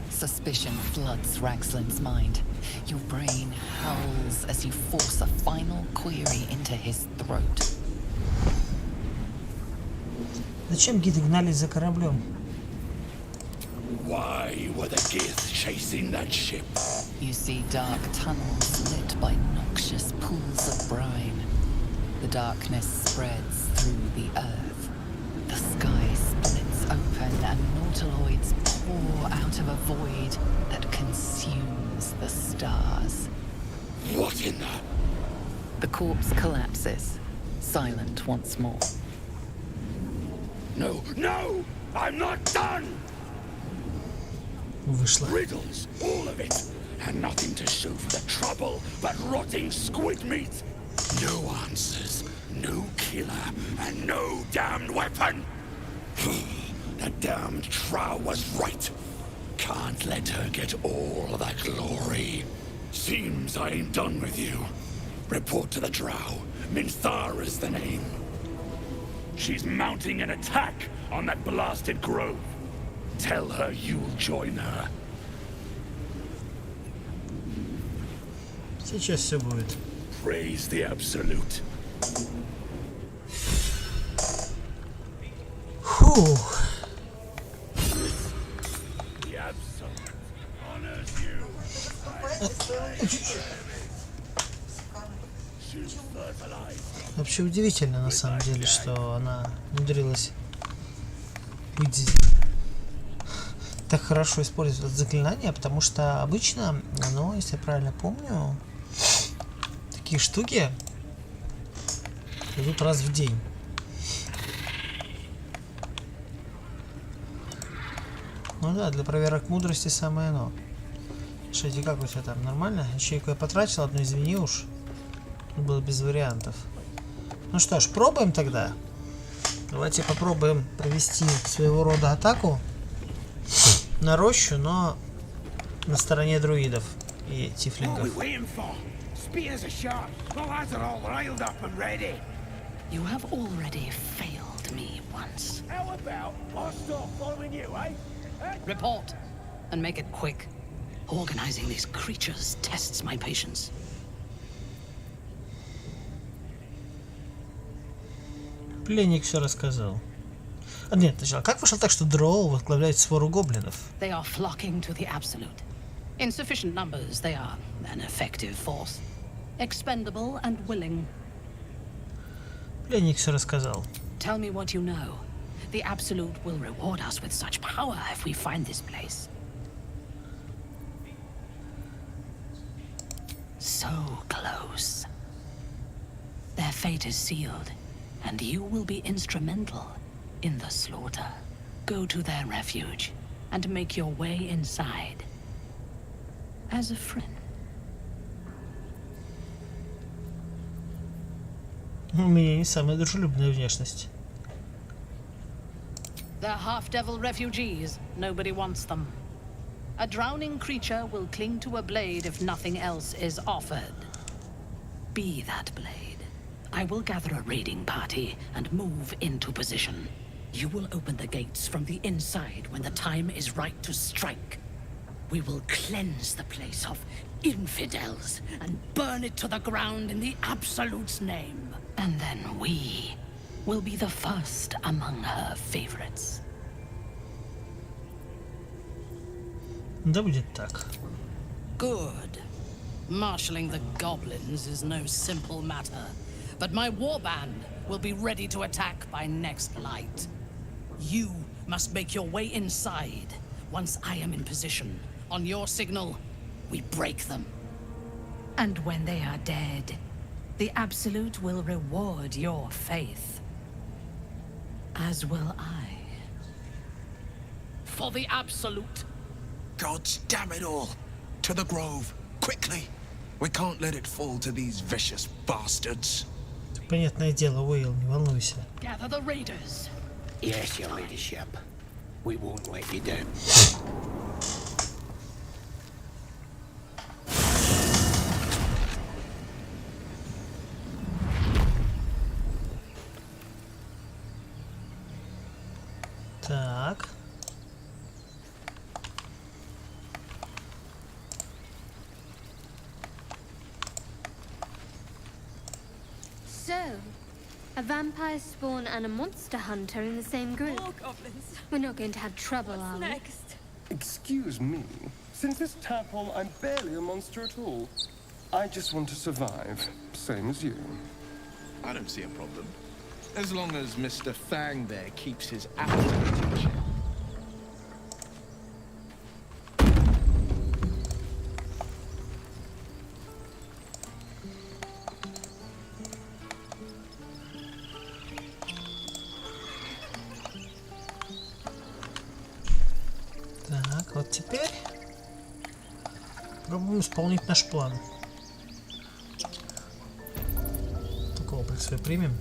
Suspicion floods Ragzlin's mind. Your brain howls as you force a final query into his throat. Зачем гиды гнались за кораблем? Why were the Gith chasing that ship? You see dark tunnels lit by noxious pools of brine. The darkness spreads through the earth. The sky splits open and nautiloids pour out of a void that consumes the stars. What in the... The corpse collapses, silent once more. No, no! I'm not done! Вышло. Riddles, all of it. And nothing to show for the trouble but rotting squid meat. No answers, no killer, and no damned weapon. The damned Trow was right. Can't let her get all the glory. Seems I ain't done with you. Report to the Drow. Minthara's the name. She's mounting an attack on that blasted grove. Tell her you'll join her. Сейчас все будет. Praise the Absolute. Фух. The Absolute honors you. She's fertilized. Вообще удивительно на самом деле, что она умудрилась быть так хорошо использовать заклинание, потому что обычно оно, если я правильно помню, такие штуки идут раз в день. Ну да, для проверок мудрости самое оно. Слушайте, как у тебя там, нормально? Ячейку я потратил, одну, извини уж. Было без вариантов. Ну что ж, пробуем тогда. Давайте попробуем провести своего рода атаку на Рощу, но на стороне друидов и тифлингов. You have already failed me once. How about I start following you, eh? Report, and make it quick. Organizing these creatures tests my patience. Пленник все рассказал. А нет, сначала, как вышло так, что Дроу возглавляет свору гоблинов? They are flocking to the Absolute. In sufficient numbers, they are an effective force. Expendable and willing. Пленник все рассказал. Tell me what you know. The Absolute will reward us with such power if we find this place. So close. Their fate is sealed, and you will be instrumental in the slaughter. Go to their refuge and make your way inside. As a friend. У меня не самая дружелюбная внешность. They're half-devil refugees. Nobody wants them. A drowning creature will cling to a blade if nothing else is offered. Be that blade. I will gather a raiding party and move into position. You will open the gates from the inside when the time is right to strike. We will cleanse the place of infidels and burn it to the ground in the Absolute's name. And then we will be the first among her favorites. Да будет так. Good. Marshalling the goblins is no simple matter, but my warband will be ready to attack by next light. You must make your way inside. Once I am in position, on your signal, we break them. And when they are dead, the Absolute will reward your faith. As will I. For the Absolute. God damn it all! To the grove, quickly! We can't let it fall to these vicious bastards. Понятное дело, Уэйл, не волнуйся. Gather the raiders. Yes, your leadership. We won't let you down. Так. So, a vampire spawn and a monster hunter in the same group. We're not going to have trouble, are we? Excuse me. Since this tadpole, I'm barely a monster at all. I just want to survive, same as you. I don't see a problem. As long as Mr. Fang there keeps his appetite in check. Так, вот теперь пробуем исполнить наш план. Такого при себе примем.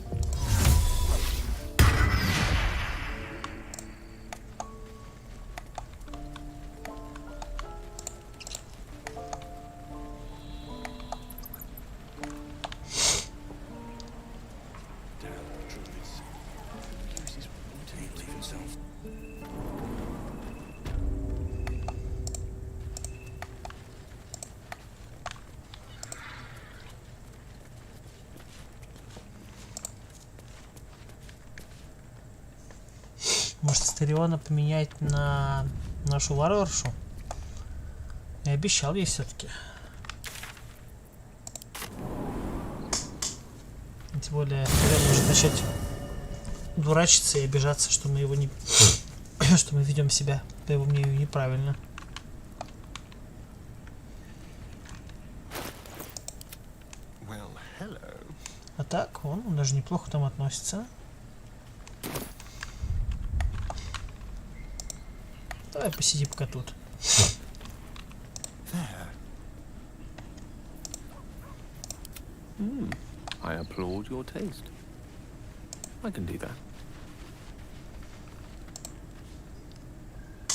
Может, Стериона поменять на нашу варваршу? Я обещал ей все-таки. Тем более, Стериона может начать дурачиться и обижаться, что мы его не... что мы ведем себя, по его мнению, неправильно. Well, hello. А так, он даже неплохо там относится. Давай посиди пока тут. I applaud your taste. I can do that.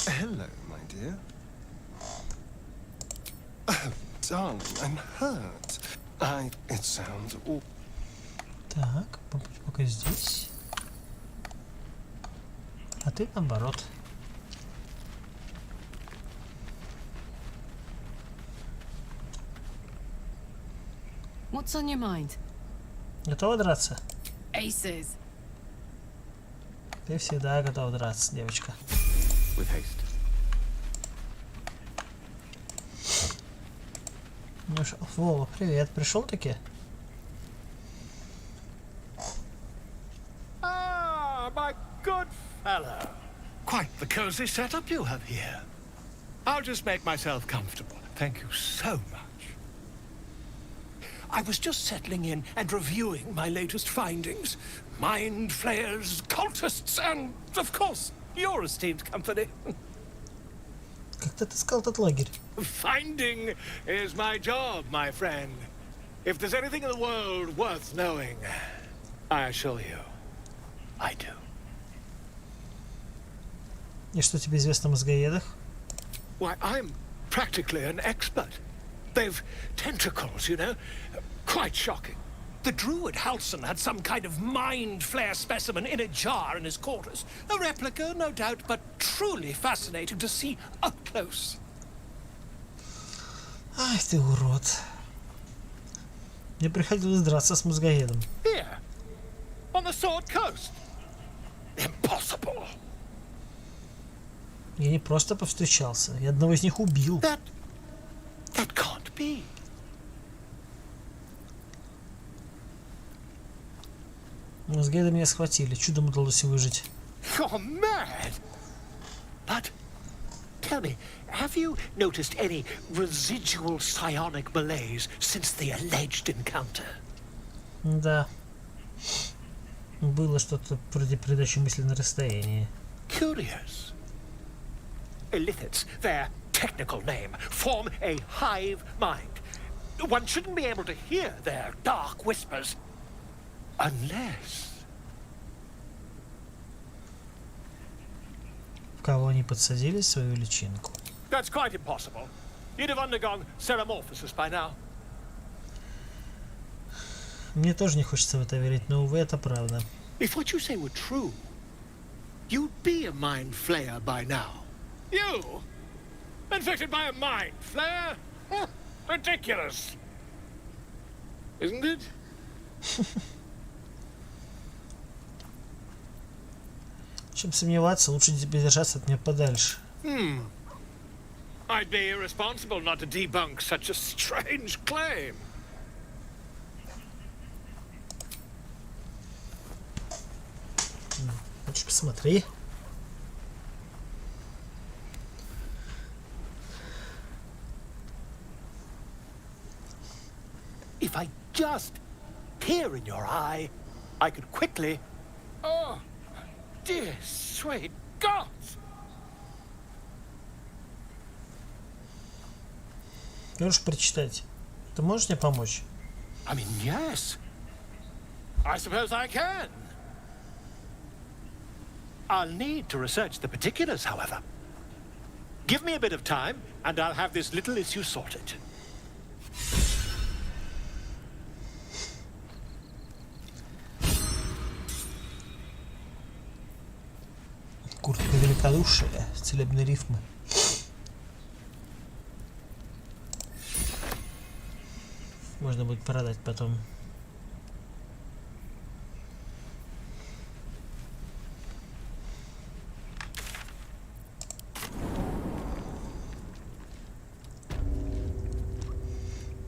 Hello, my dear. Oh, darling, I'm hurt. It sounds awful. Так, побудь пока здесь. А ты наоборот. What's on your mind? Готова драться? Aces. Ты всегда готова драться, девочка. With haste. Ну что, Вова, привет, пришел таки? Ah, my good fellow. Quite the cozy setup you have here. I'll just make myself comfortable. Thank you so much. I was just settling in and reviewing my latest findings. Mind flayers, cultists, and, of course, your esteemed company. Как ты отыскал этот лагерь? Finding is my job, my friend. If there's anything in the world worth knowing, I assure you, I do. И что тебе известно о мозгоедах? Why, I'm practically an expert. They've tentacles, you know. Quite shocking. The druid Halson had some kind of mind flare specimen in a jar in his quarters. A replica, no doubt, but truly fascinating to see up close. Ай, ты урод. Мне приходилось драться с мозгоедом. Here, on the Sword Coast. Impossible. Я не просто повстречался, я одного из них убил. That can't be. Мозгоеды меня схватили, чудом удалось выжить. You're mad. But tell me, have you noticed any residual psionic malaise since the alleged encounter? Да. Было что-то вроде передачи мысли на расстоянии. Curious. Illithids, their technical name, form a hive mind. One shouldn't be able to hear their dark whispers unless... В кого они подсадили свою личинку? That's quite impossible. You'd have undergone ceramorphosis by now. Мне тоже не хочется в это верить, но, увы, это правда. If what you say were true, you'd be a mind flayer by now. You? Infected by a mind flayer? Ridiculous. Isn't it? Чем сомневаться, лучше тебе держаться от меня подальше. I'd be irresponsible not to debunk such a strange claim. Хочешь, посмотри. If I just peer in your eye, I could quickly... Oh, dear sweet God! Можешь прочитать? Ты можешь мне помочь? I mean, yes. I suppose I can. I'll need to research the particulars, however. Give me a bit of time, and I'll have this little issue sorted. Куртка великодушия, целебные рифмы. Можно будет продать потом.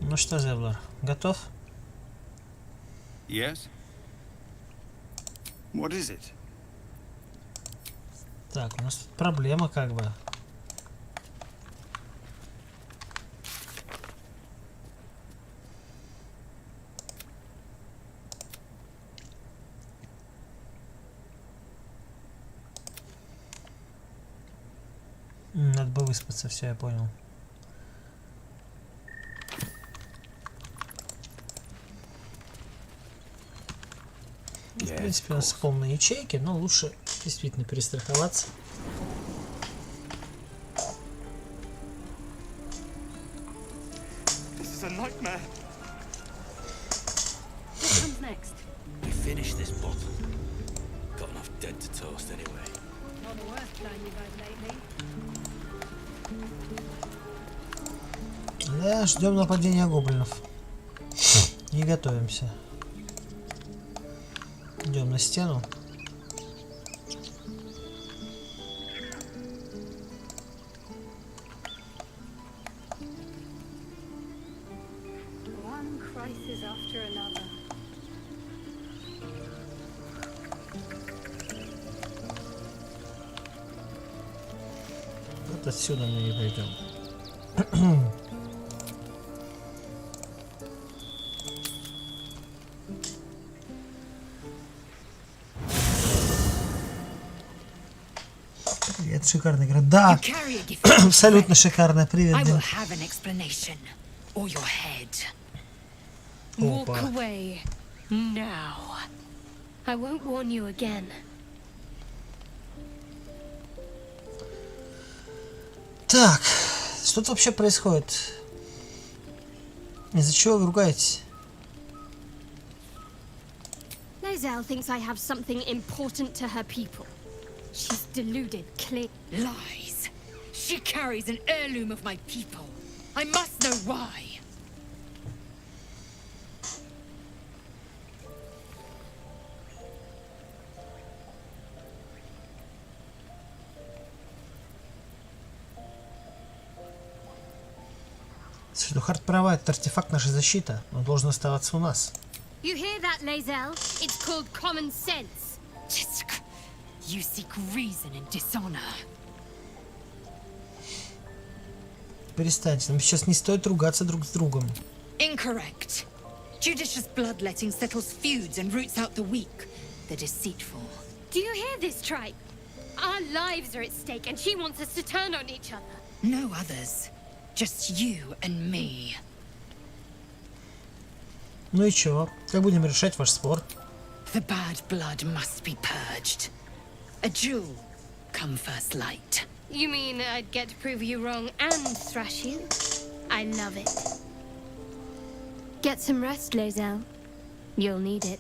Ну что, Зевлар, готов? Yes. What is it? Так, у нас тут проблема как бы. Надо бы выспаться, все, я понял. В принципе, у нас полные ячейки, но лучше действительно перестраховаться. This is a nightmare. What comes next? We finished this bottle. Got enough dead to toast anyway. Not the worst plan you've had lately. Да, ждем нападения гоблинов. Не готовимся. Идем на стену. One crisis after another. Вот отсюда мы не пойдем. Это шикарная игра. Да, абсолютно шикарная. Привет, Дим. Walk away now. I won't warn you again. Так, что тут вообще происходит? Из-за чего вы ругаетесь? Lae'zel thinks I have something important to her people. She's deluded, clear. Lies. She carries an heirloom of my people. I must know why. Слушай, Харт права, это артефакт нашей защиты. Он должен оставаться у нас. You hear that, Lae'zel? It's called common sense. You seek reason in dishonor. перестаньте. Нам сейчас не стоит ругаться друг с другом. Incorrect. Judicious bloodletting settles feuds and roots out the weak, the deceitful. Do you hear this, tribe? Our lives are at stake, and she wants us to turn on each other. No others. Just you and me. Ну и чё? Как будем решать ваш спор? The bad blood must be purged. A jewel come first light. You mean I'd get to prove you wrong and thrash you? I love it. Get some rest, Lae'zel. You'll need it.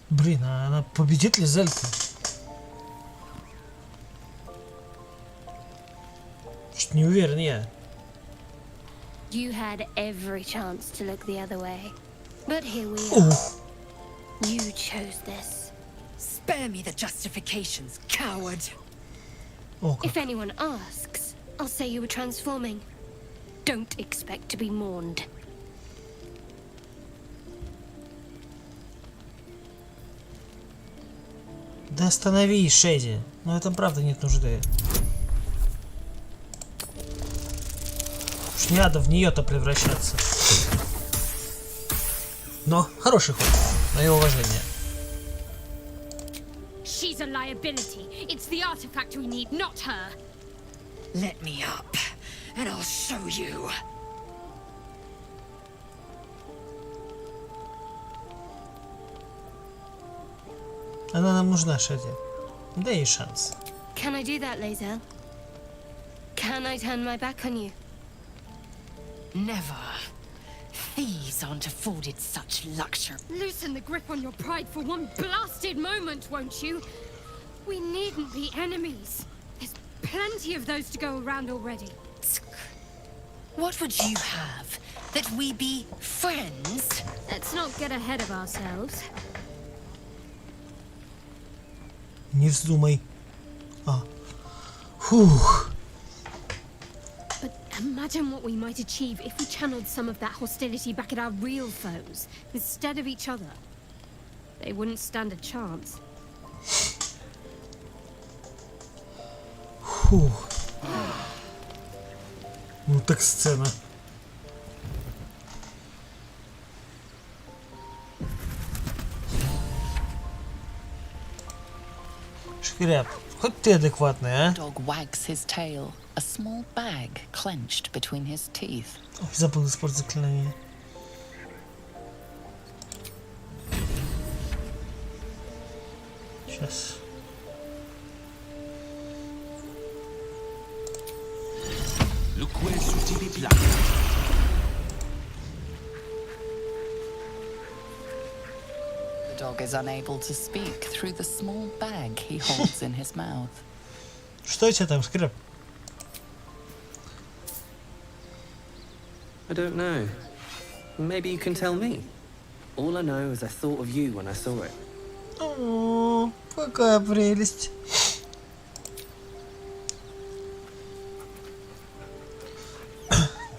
Блин, а она победит ли Зельку? Что-то не уверен я. You had every chance to look the other way. But here we are. You chose this. Spare me the justifications, coward. If anyone asks, I'll say you were transforming. Don't expect to be mourned. Да остановись, Шеди. Но это правда нет нужды. Уж не надо в нее-то превращаться. Но хороший ход. Мое уважение. She's a liability. It's the artifact we need, not her. Let me up, and I'll show you. Она нам нужна, Шеди. Дай ей шанс. Can I do that, Lae'zel? Can I turn my back on you? Never. Thieves aren't afforded such luxury. Loosen the grip on your pride for one blasted moment, won't you? We needn't be enemies. There's plenty of those to go around already. What would you have? That we be friends? Let's not get ahead of ourselves. Не вздумай. Фух. But imagine what we might achieve if we channeled some of that hostility back at our real foes, instead of each other. They wouldn't stand a chance. Фух. Ну так сцена. Шкряп, хоть ты адекватный, а? Dog wags his tail, a small bag clenched between his teeth. Ой, забыл использовать заклинание. Сейчас. The dog is unable to speak through the small bag he holds in his mouth. Что у тебя там, Шкряп? I don't know. Maybe you can tell me. All I know is I thought of you when I saw it. О, какая прелесть.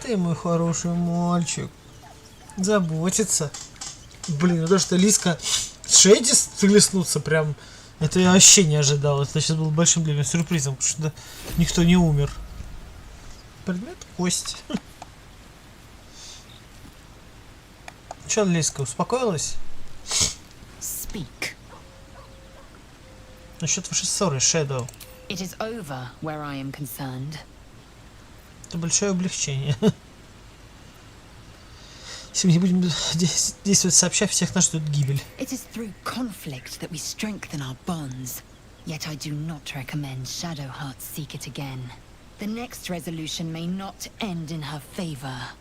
Ты мой хороший мальчик. Заботится. Блин, ну то, что Лиска с Шейди схлестнуться прям... Это я вообще не ожидал. Это сейчас был большим для меня сюрпризом, потому что никто не умер. Предмет кость. Че, Лиска, успокоилась? Speak. Насчет вашей ссоры, Shadow. It is over where I am concerned. Это большое облегчение. Если мы не будем действовать сообща, всех нас ждет гибель. It is through conflict that we strengthen our bonds. Yet I do not recommend Shadowheart seek it again. The next resolution may not end in her favor.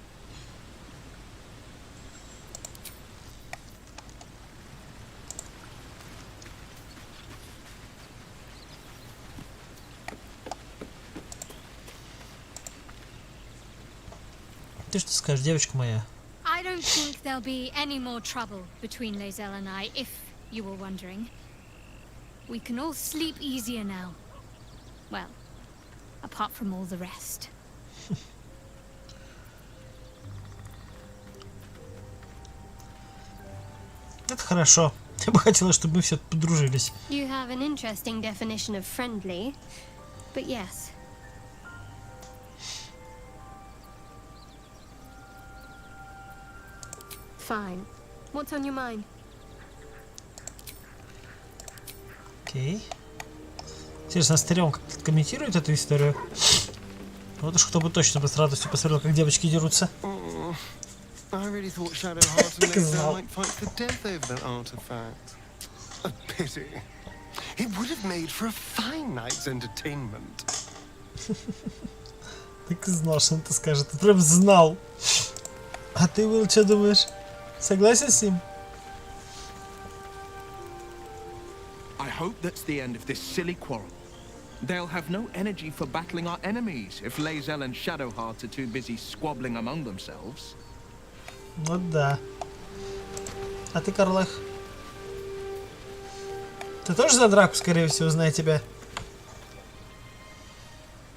Ты что скажешь, девочка моя? I don't think there'll be any more trouble between Lae'zel and I, if you were wondering. We can all sleep easier now. Well, apart from all the rest. Это хорошо. Я бы хотела, чтобы мы все подружились. You have an interesting definition of friendly, but yes. Fine. What's on your mind? Окей. Интересно, Астерион как-то комментирует эту историю? Вот уж кто бы точно бы с радостью посмотрел, как девочки дерутся. I really thought Shadowheart and Laser might fight to death over that artifact. A pity. It would have made for a fine night's entertainment. Так и знал, что он это скажет. Ты прям знал. А ты, Уилл, что думаешь? Согласен с ним? I hope that's the end of this silly quarrel. They'll have no energy for battling our enemies if Lae'zel and Shadowheart are too busy squabbling among themselves. Ну да. А ты, Карлах? Ты тоже за драку, скорее всего, зная тебя?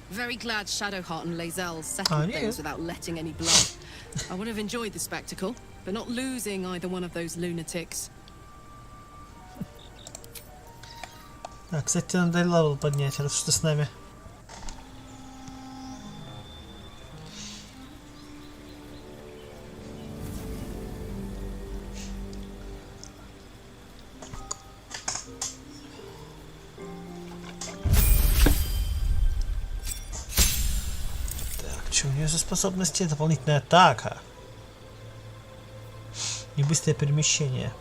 Very glad Shadowheart and Lae'zel settled things without letting any blood. I would have enjoyed the spectacle, but not losing either one of those lunatics. А, кстати, тебе надо левел поднять, раз что с нами. Так, что у нее за способности? Дополнительная атака. И быстрое перемещение.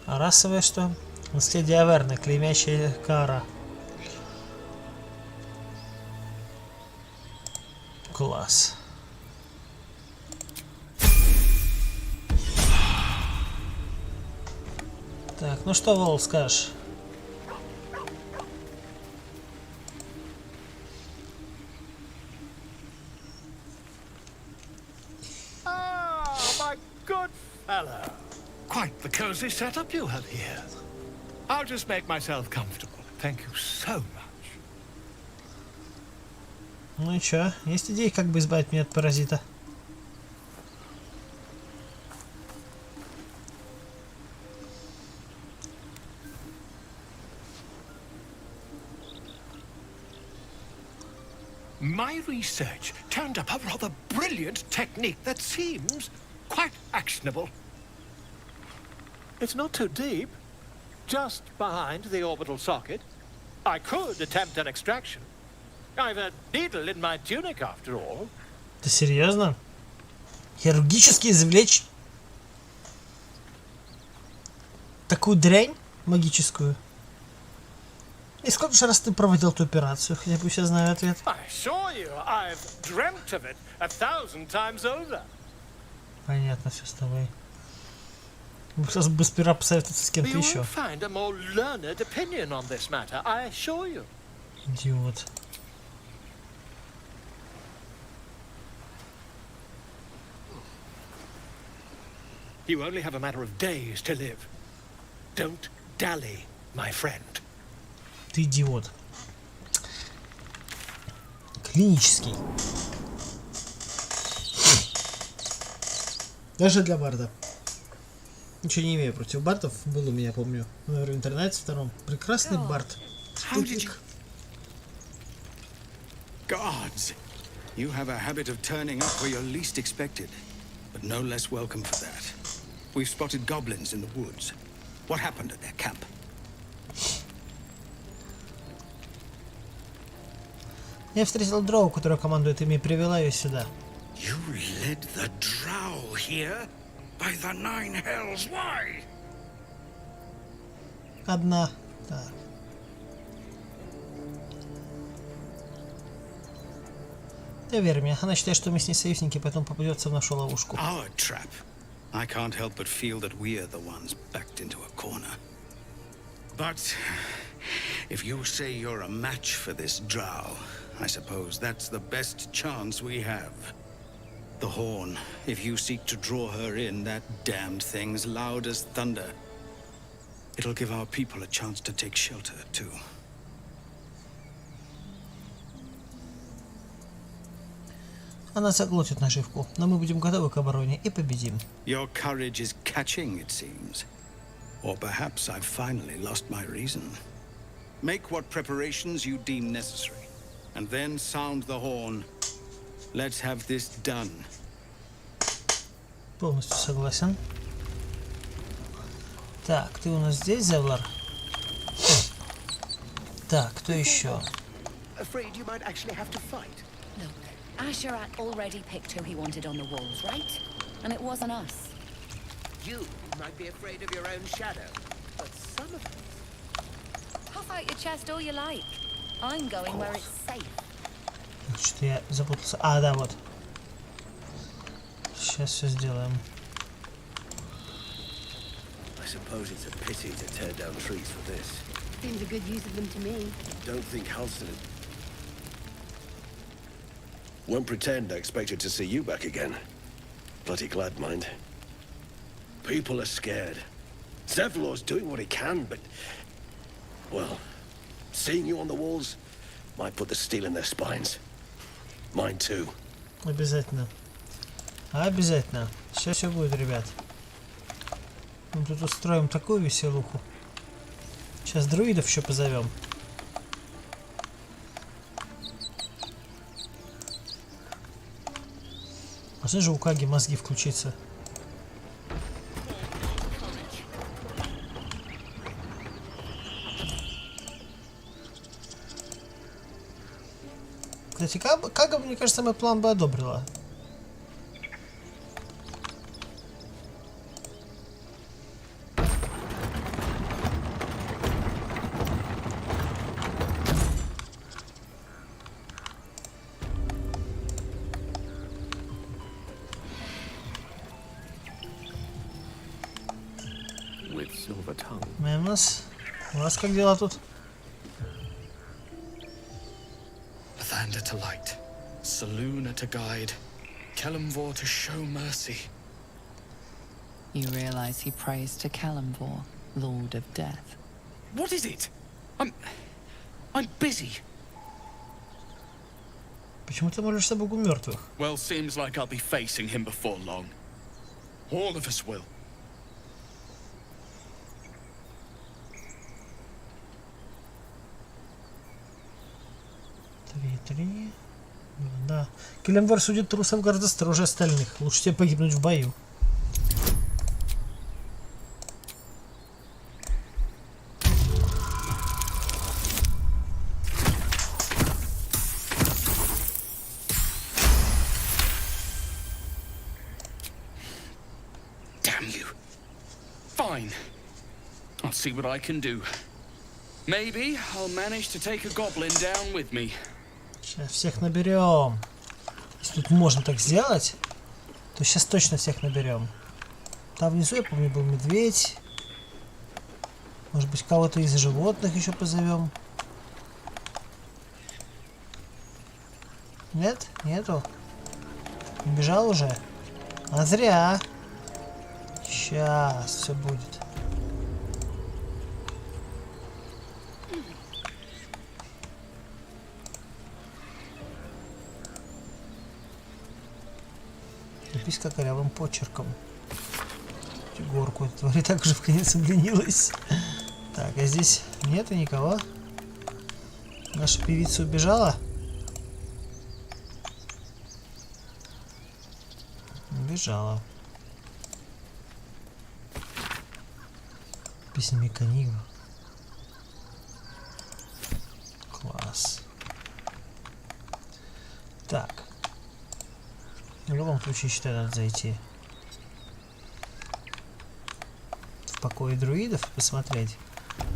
А расовое что? Наследие Аверны, клеймящая кара. Класс. Так, ну что, Вол, скажешь? My good fellow. Quite the cozy setup you have here. I'll just make myself comfortable. Thank you so much. Ну и чё? Есть идеи, как бы избавить меня от паразита? My research turned up a rather brilliant technique that seems quite actionable. It's not too deep. Just behind the orbital socket. I could attempt an extraction. I've a needle in my tunic, after all. Ты серьезно? Хирургически извлечь такую дрянь магическую? И сколько же раз ты проводил эту операцию? Хотя бы все знаю ответ. I assure you, I've dreamt of it 1,000 times over. Понятно, все с тобой. Сейчас бы сперва посоветоваться с кем-то You еще. won't find a more learned opinion on this matter, I assure you. Идиот. You only have a matter of days to live. Don't dally, my friend. Ты идиот. Клинический. Даже для барда. Ничего не имею против бардов. Был у меня, помню, в интернете втором. Прекрасный бард. Gods! You have a habit of turning up where you're least expected, but no less welcome for that. We've spotted goblins in the woods. What happened at their camp? Я встретил Дроу, которая командует ими, и привела ее сюда. You led the drow here? By the nine hells, why? Одна. Так. Поверь мне, она считает, что мы с ней союзники, поэтому попадется в нашу ловушку. Our trap. I can't help but feel that we're the ones backed into a corner. But if you say you're a match for this drow, I suppose that's the best chance we have. The horn, if you seek to draw her in, that damned thing's loud as thunder. It'll give our people a chance to take shelter, too. Она заглотит наживку, но мы будем готовы к обороне и победим. Your courage is catching, it seems. Or perhaps I've finally lost my reason. Make what preparations you deem necessary, and then sound the horn. Let's have this done. Полностью согласен. Так, ты у нас здесь, Зевлар? Так, кто еще? Asherak already picked who he wanted on the walls, right? And it wasn't us. You might be afraid of your own shadow, but some of us... Puff out your chest all you like. I'm going where it's safe. Что-то я запутался. А, да, вот. Сейчас все сделаем. I suppose it's a pity to tear down trees for this. Seems a good use of them to me. Don't think Halston won't pretend I expected to see you back again. Bloody glad, mind. People are scared. Zevlor's doing what he can, but... Well, seeing you on the walls might put the steel in their spines. Mine too. Обязательно. Обязательно. Сейчас все будет, ребят. Мы тут устроим такую веселуху. Сейчас друидов еще позовем. А что же у Каги мозги включиться? Кстати, Кага, мне кажется, мой план бы одобрила. У нас как дела тут? Lathander to light, Saluna to guide, Kelemvor to show mercy. You realize he prays to Kelemvor, Lord of Death. What is it? I'm busy. Почему ты молишься Богу мертвых? Well, seems like I'll be facing him before long. All of us will. Три. Да. Келемвар судит трусов гораздо строже остальных. Лучше тебе погибнуть в бою. Damn you. Fine. I'll see what I can do. Maybe I'll manage to take a goblin down with me. Сейчас всех наберем. Если тут можно так сделать, то сейчас точно всех наберем. Там внизу, я помню, был медведь. Может быть, кого-то из животных еще позовем. Нет? Нету? Убежал уже? А зря. Сейчас все будет. Записка корявым почерком. Горку эта тварь так уже в конец обленилась. Так, а здесь нету никого. Наша певица убежала. Убежала. Песня книга. Класс. Так. В любом случае, считаю, надо зайти в покое друидов и посмотреть.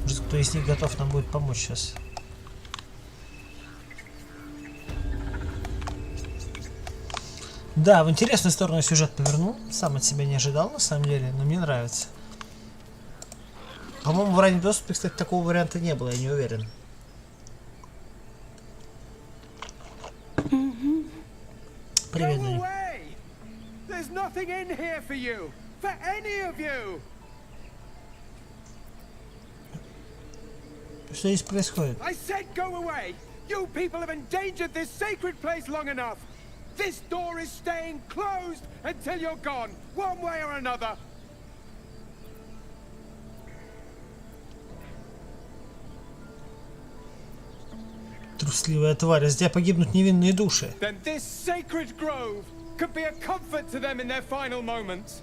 Может, кто из них готов нам будет помочь сейчас. Да, в интересную сторону сюжет повернул. Сам от себя не ожидал, на самом деле, но мне нравится. По-моему, в раннем доступе, кстати, такого варианта не было, я не уверен. Привет, Дани. There's nothing in here for you, for any of you. Что здесь происходит? I said go away. You people have endangered this sacred place long enough. This door is staying closed until you're gone, one way or another. Трусливая тварь, из тебя погибнут невинные души. Then this sacred grove could be a comfort to them in their final moments.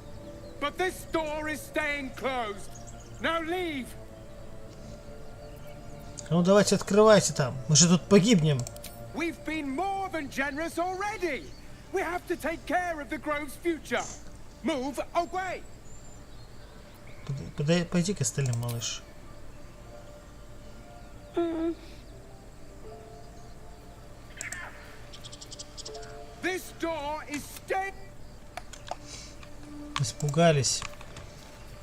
But this door is staying closed. Now leave. Ну давайте открывайте там. Мы же тут погибнем. We've been more than generous already. We have to take care of the grove's future. Move away. Пойди к остальным, малыш. This door is staying. Испугались.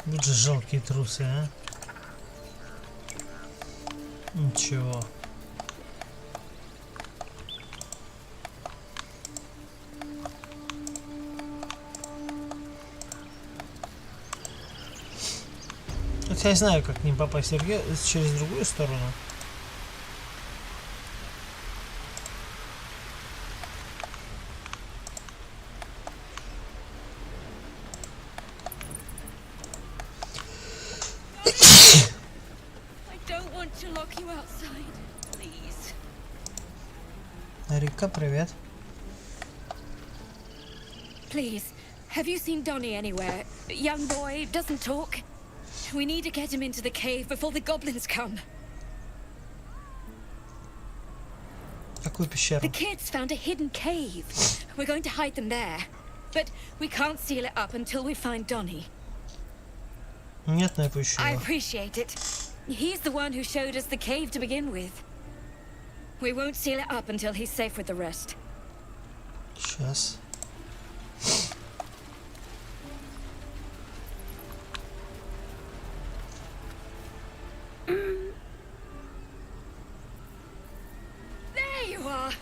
Вот же жалкие трусы, а. Ничего. Хотя я знаю, как к ним попасть через другую сторону. Рика, привет. Please, have you seen Donnie anywhere? Young boy, doesn't talk. We need to get him into the cave before the goblins come. Какую пещеру? The kids found a hidden cave. We're going to hide them there. But we can't seal it up until we find Donnie. Нет, на пещеру. I appreciate it. He's the one who showed us the cave to begin with. We won't seal it up until he's safe with the rest. Сейчас. There you are.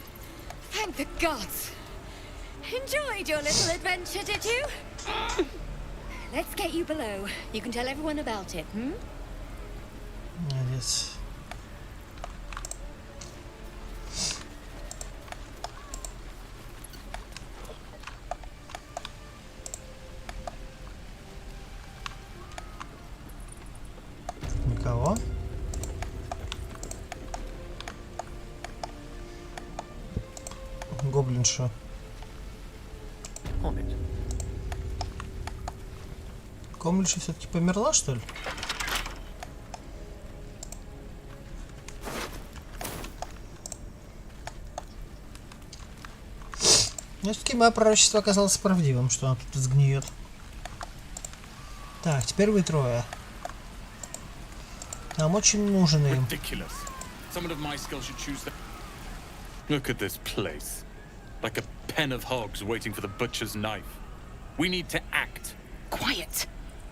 Thank the gods. Enjoyed your little adventure, did you? Let's get you below. You can tell everyone about it, hmm? Молодец. Никого. Гоблинша. Гоблинша все-таки померла, что ли? Но все-таки мое пророчество оказалось правдивым, что она тут сгниет. Так, теперь вы трое. Нам очень нужен им. Look at this place. Like a pen of hogs waiting for the butcher's knife. We need to act. Quiet.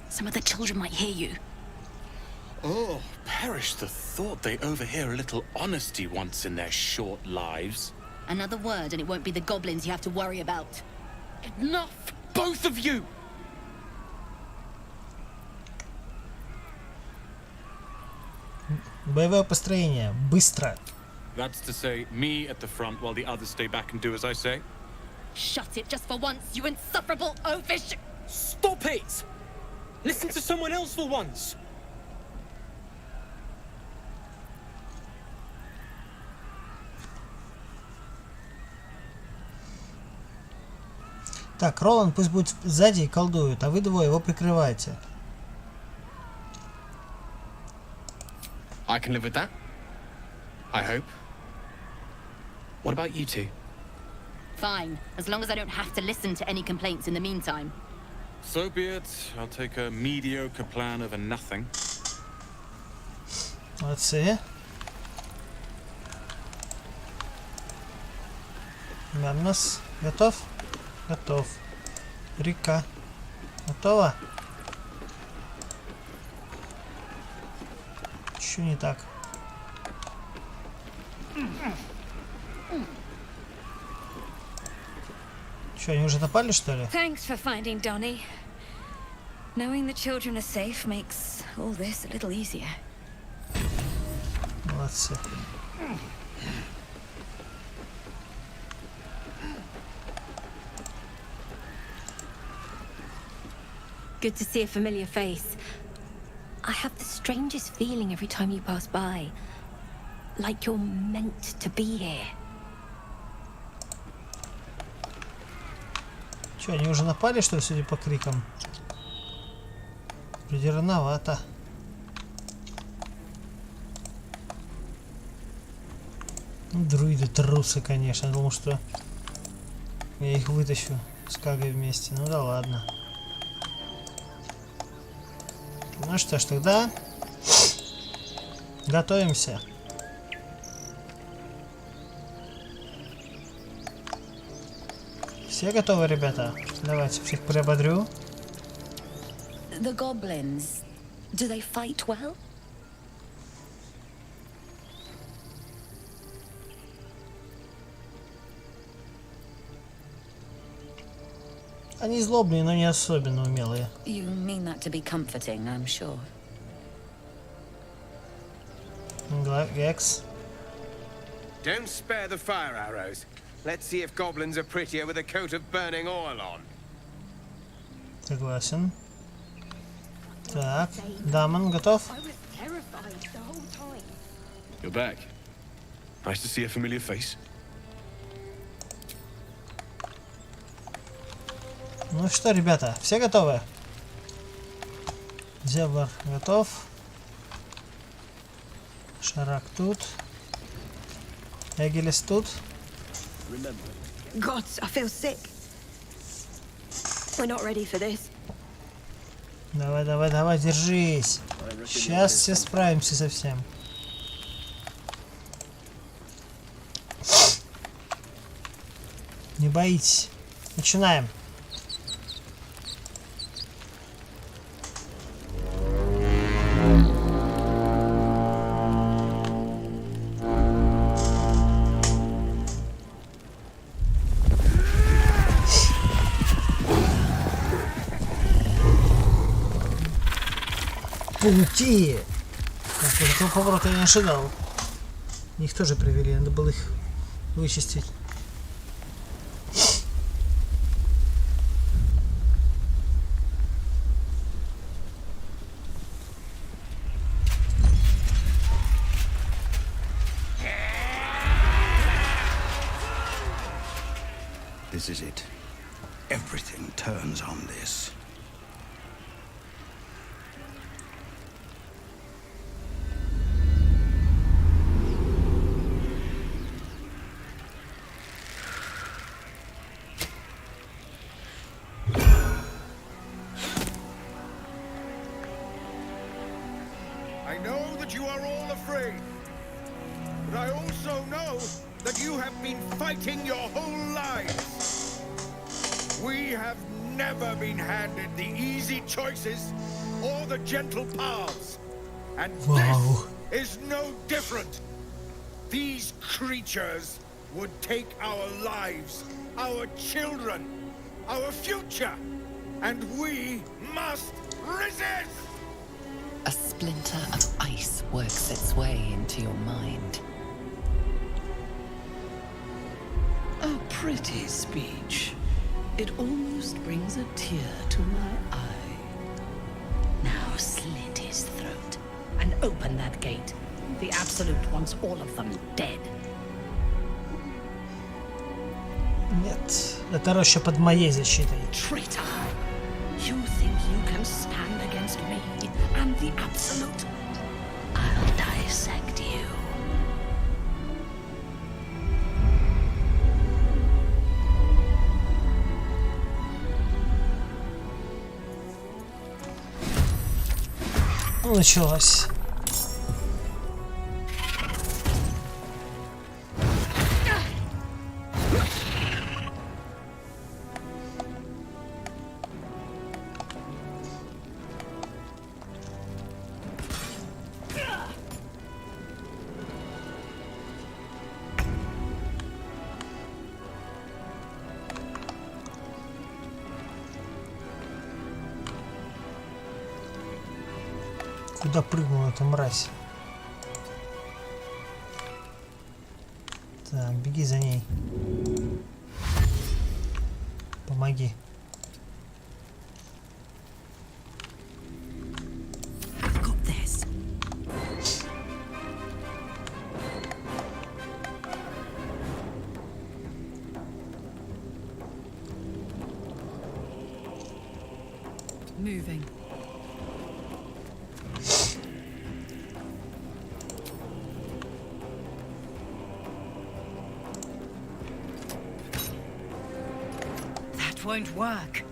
Some of the children might hear you. Oh, perish the thought they overhear a little honesty once in their short lives. Another word and it won't be the goblins you have to worry about. Enough! Both of you! Боевое построение. Быстро. That's to say, me at the front while the others stay back and do as I say? Shut it just for once, you insufferable oafish! Stop it! Listen to someone else for once! Так, Роланд пусть будет сзади и колдует, а вы двое его прикрываете. I can live with that. I hope. What about you two? Fine, as long as I don't have to listen to any complaints in the meantime. So be it. I'll take a mediocre plan over nothing. Молодцы. Мямнос. Готов? Готов. Рика. Готова? Чё не так? Чё, они уже напали, что ли? Thanks for finding Donnie. Knowing the children are safe makes all this a little easier. Молодцы. Good to see a familiar face. I have the strangest feeling every time you pass by. Like you're meant to be here. Че, они уже напали, что ли, судя по крикам? Вроде рановато. Ну, друиды трусы, конечно. Я думал, что я их вытащу с Кагой вместе. Ну да ладно. Ну что ж, тогда готовимся. Все готовы, ребята? Давайте всех приободрю. The goblins, do they fight well? Они злобные, но не особенно умелые. You mean that to be comforting, I'm sure. Гекс. Don't spare the fire arrows. Let's see if goblins are prettier with a coat of burning oil on. Согласен. Так, Дамон, готов? You're back. Nice to see a familiar face. Ну что, ребята, все готовы? Зебр готов. Шарак тут. Эгелис тут. Gods, I feel sick. We're not ready for this. Давай, давай, давай, держись. Сейчас все справимся со всем. Не боитесь. Начинаем. Пути! Так, такого поворота я не ожидал. Их тоже привели, надо было их вычистить. This is it. Everything turns on this. I know that you are all afraid, but I also know that you have been fighting your whole lives. We have never been handed the easy choices or the gentle paths, and this is no different. These creatures would take our lives, our children, our future, and we must resist! A splinter of ice works its way into your mind. A pretty speech. It almost brings a tear to my eye. Now slit his throat and open that gate. The Absolute wants all of them dead. Нет, это Роща под моей защитой. Traitor! You think you can stand against me and the Absolute? I'll dissect you. Началось. Куда прыгнула эта мразь? Так, беги за ней. Помоги. moving. That won't work.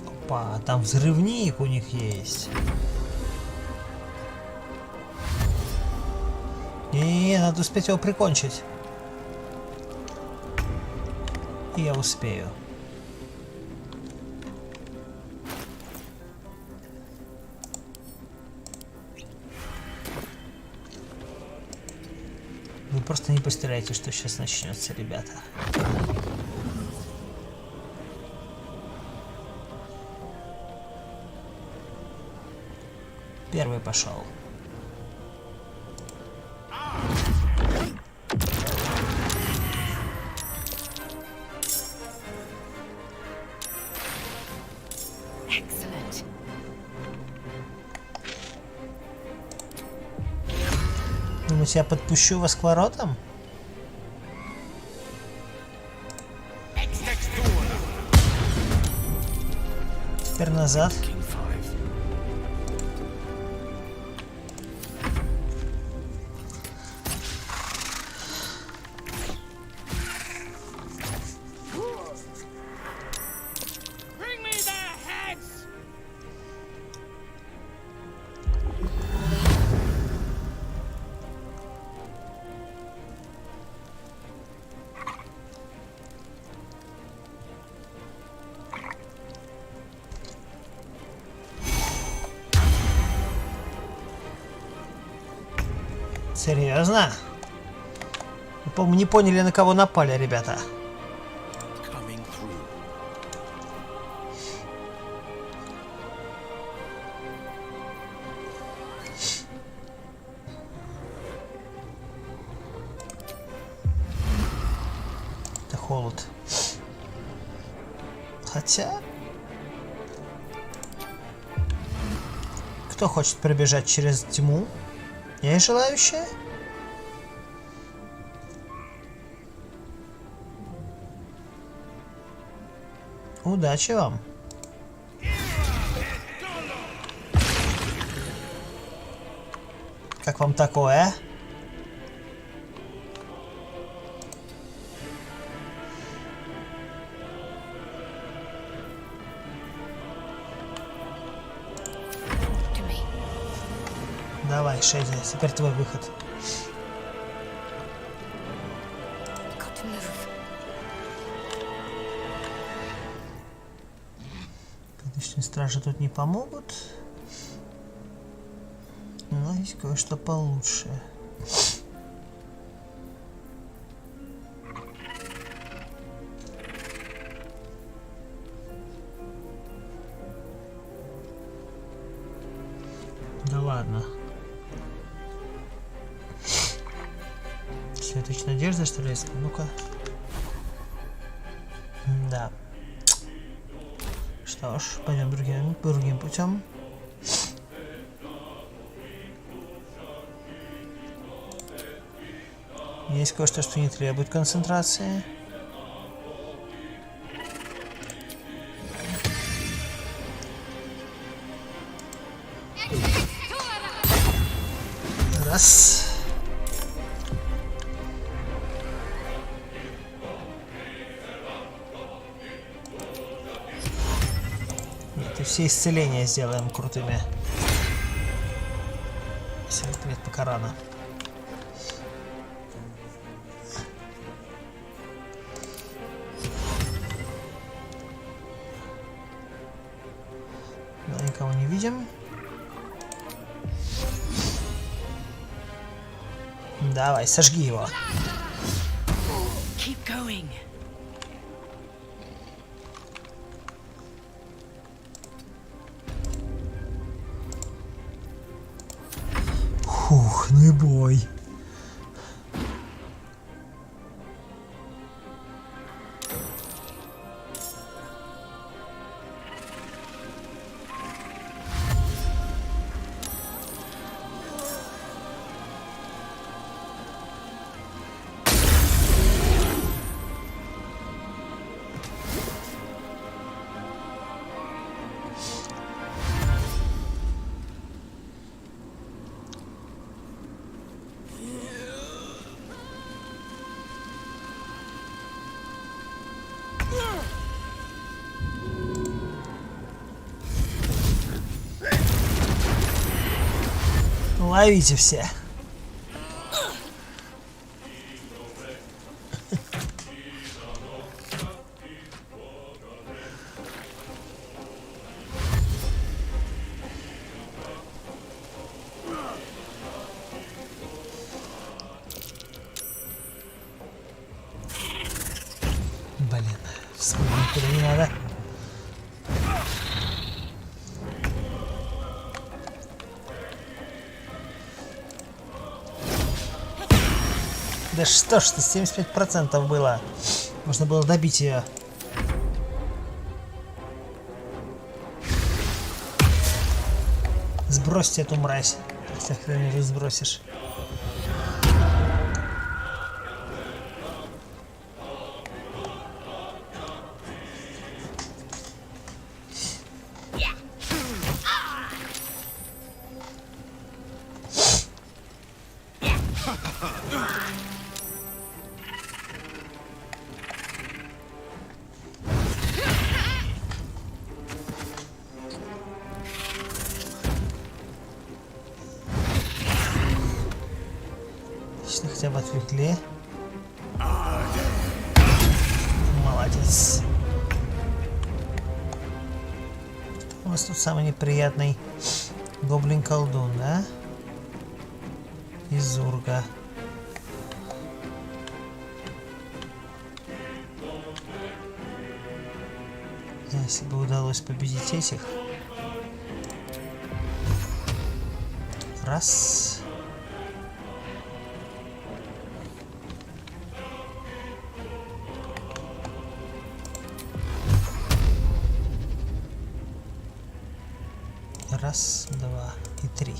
Опа, там взрывник у них есть. И надо успеть его прикончить. И я успею. Вы просто не постреляйте, что сейчас начнется, ребята. Первый пошел. Думаете, я подпущу вас к воротам? Теперь назад. Серьезно? Вы, по-моему, не поняли, на кого напали, ребята. Это холод. Хотя... Кто хочет пробежать через тьму? Есть желающие? Удачи вам. Как вам такое? Давай, Шейди, теперь твой выход. Конечно, стражи тут не помогут. Но есть кое-что получше. Да ладно. Светоч надежда, что ли? Ну-ка. Да. Что ж, пойдем другим путем. Есть кое-что, что не требует концентрации. Раз. Нет, и все исцеления сделаем крутыми. Секрет пока рано. Да, никого не видим. Давай, сожги его. Keep going. Фух, ну и бой. Ловите все. Блин, вспомнить никуда не надо. Да что ж ты, 75% было. Можно было добить ее. Сбросьте эту мразь. Хотя хрен ее сбросишь. Хотя бы отвлекли. Молодец. Кто у нас тут самый неприятный? Гоблин-колдун, да? Из Урга. Если бы удалось победить этих. Раз. Раз, два и три.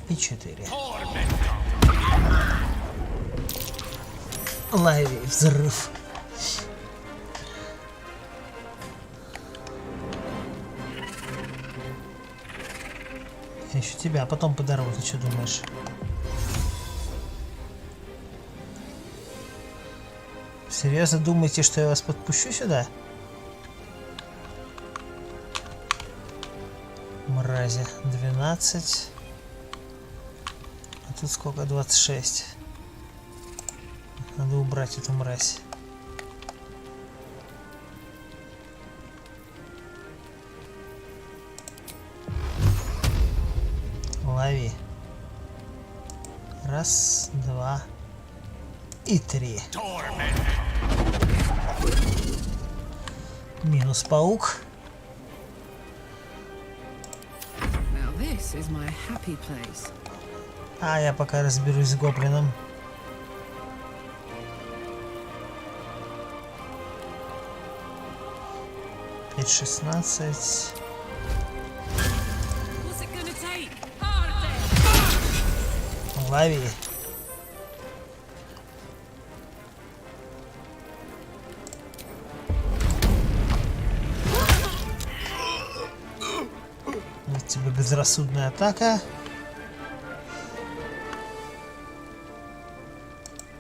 И 4. Лови взрыв. Я еще тебя потом подорву, ты что думаешь? Серьезно думаете, что я вас подпущу сюда? Мрази. 12. А тут сколько? 26. Надо убрать эту мразь. Лови. Раз, два и 3. Минус паук. А я пока разберусь с гоблином. Пять, 16. Лови. Вот тебе безрассудная атака.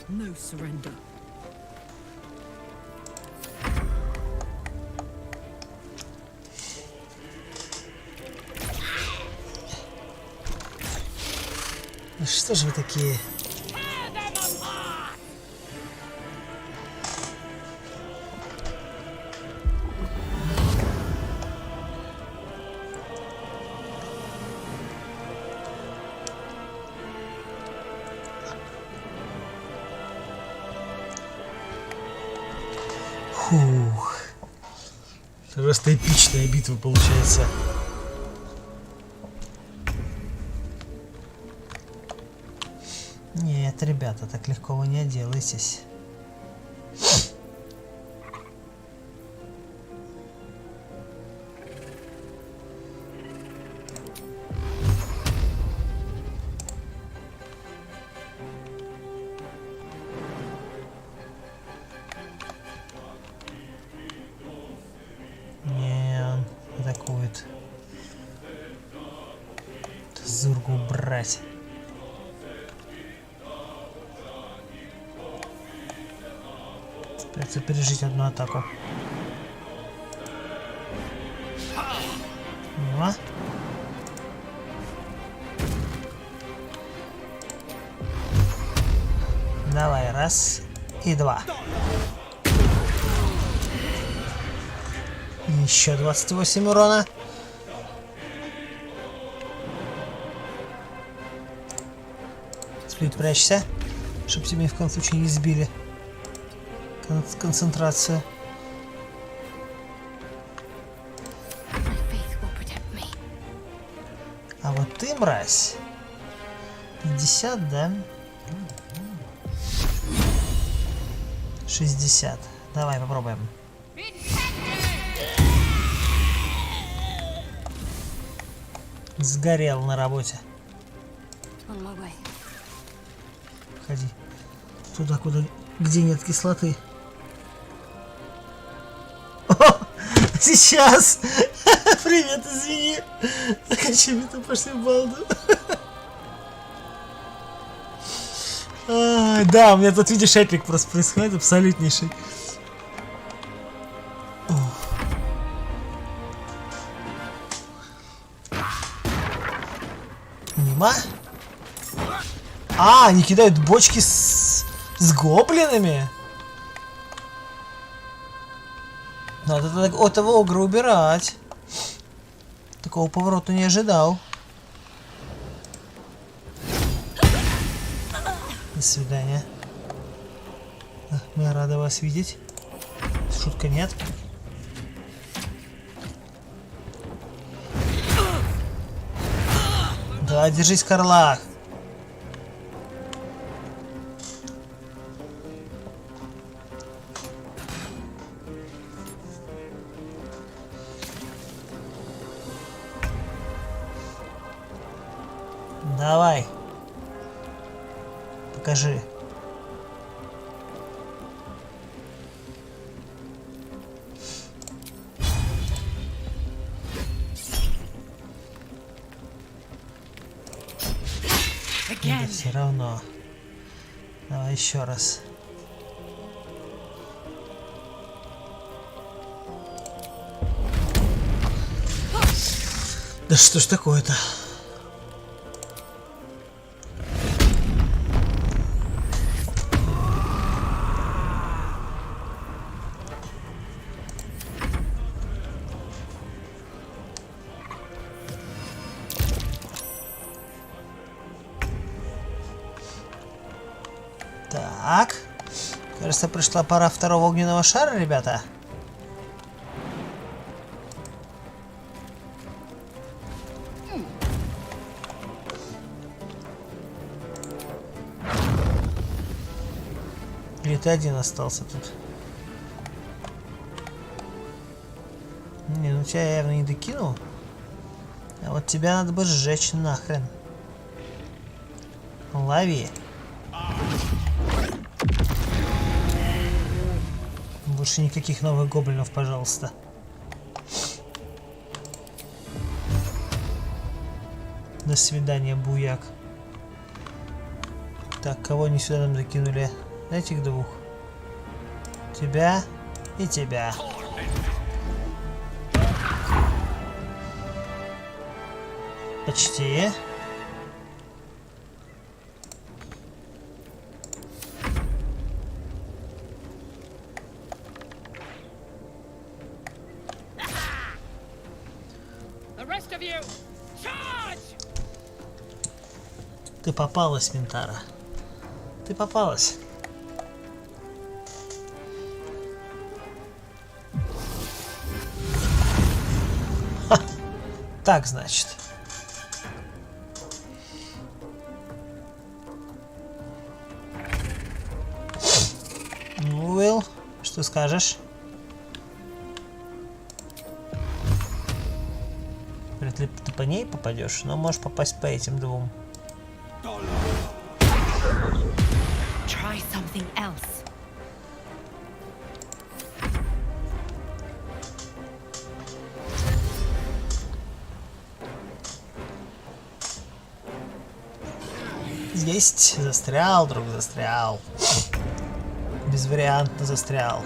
No surrender. Что же вы такие? Фух. Просто эпичная битва получается. Нет, ребята, так легко вы не отделаетесь. Не, он атакует. Зургу убрать. Придется пережить одну атаку. Мимо. Давай, раз и два. Еще 28 урона. Сплит, прячься, чтобы тебя ни в коем случае не сбили. Концентрацию. А вот ты, мразь. 50, да? 60. Давай попробуем. Сгорел на работе. Ходи. Туда, куда, где нет кислоты. О, сейчас! Привет, извини. Очевидно, пошли в балду. Да, у меня тут, видишь, эпик просто происходит, абсолютнейший. Мимо. А, они кидают бочки с гоблинами. Надо этого огра убирать. Такого поворота не ожидал. До свидания. Мы рады вас видеть. Шутка нет. Да, держись, Карлах. Давай. Покажи. Да все равно. Давай еще раз. Да что ж такое-то? Так, кажется, пришла пора второго огненного шара, ребята. Или ты один остался тут? Не, ну тебя я явно не докинул. А вот тебя надо бы сжечь нахрен. Лови. Больше никаких новых гоблинов, пожалуйста. До свидания, буяк. Так, кого они сюда нам закинули? Этих двух. Тебя и тебя. Почти. Ты попалась, Ментара. Ты попалась. Ха. Так, значит. Ну, Уилл, что скажешь? Вряд ли ты по ней попадешь, но можешь попасть по этим двум. Try something else. Есть, застрял, друг, застрял. Безвариантно застрял.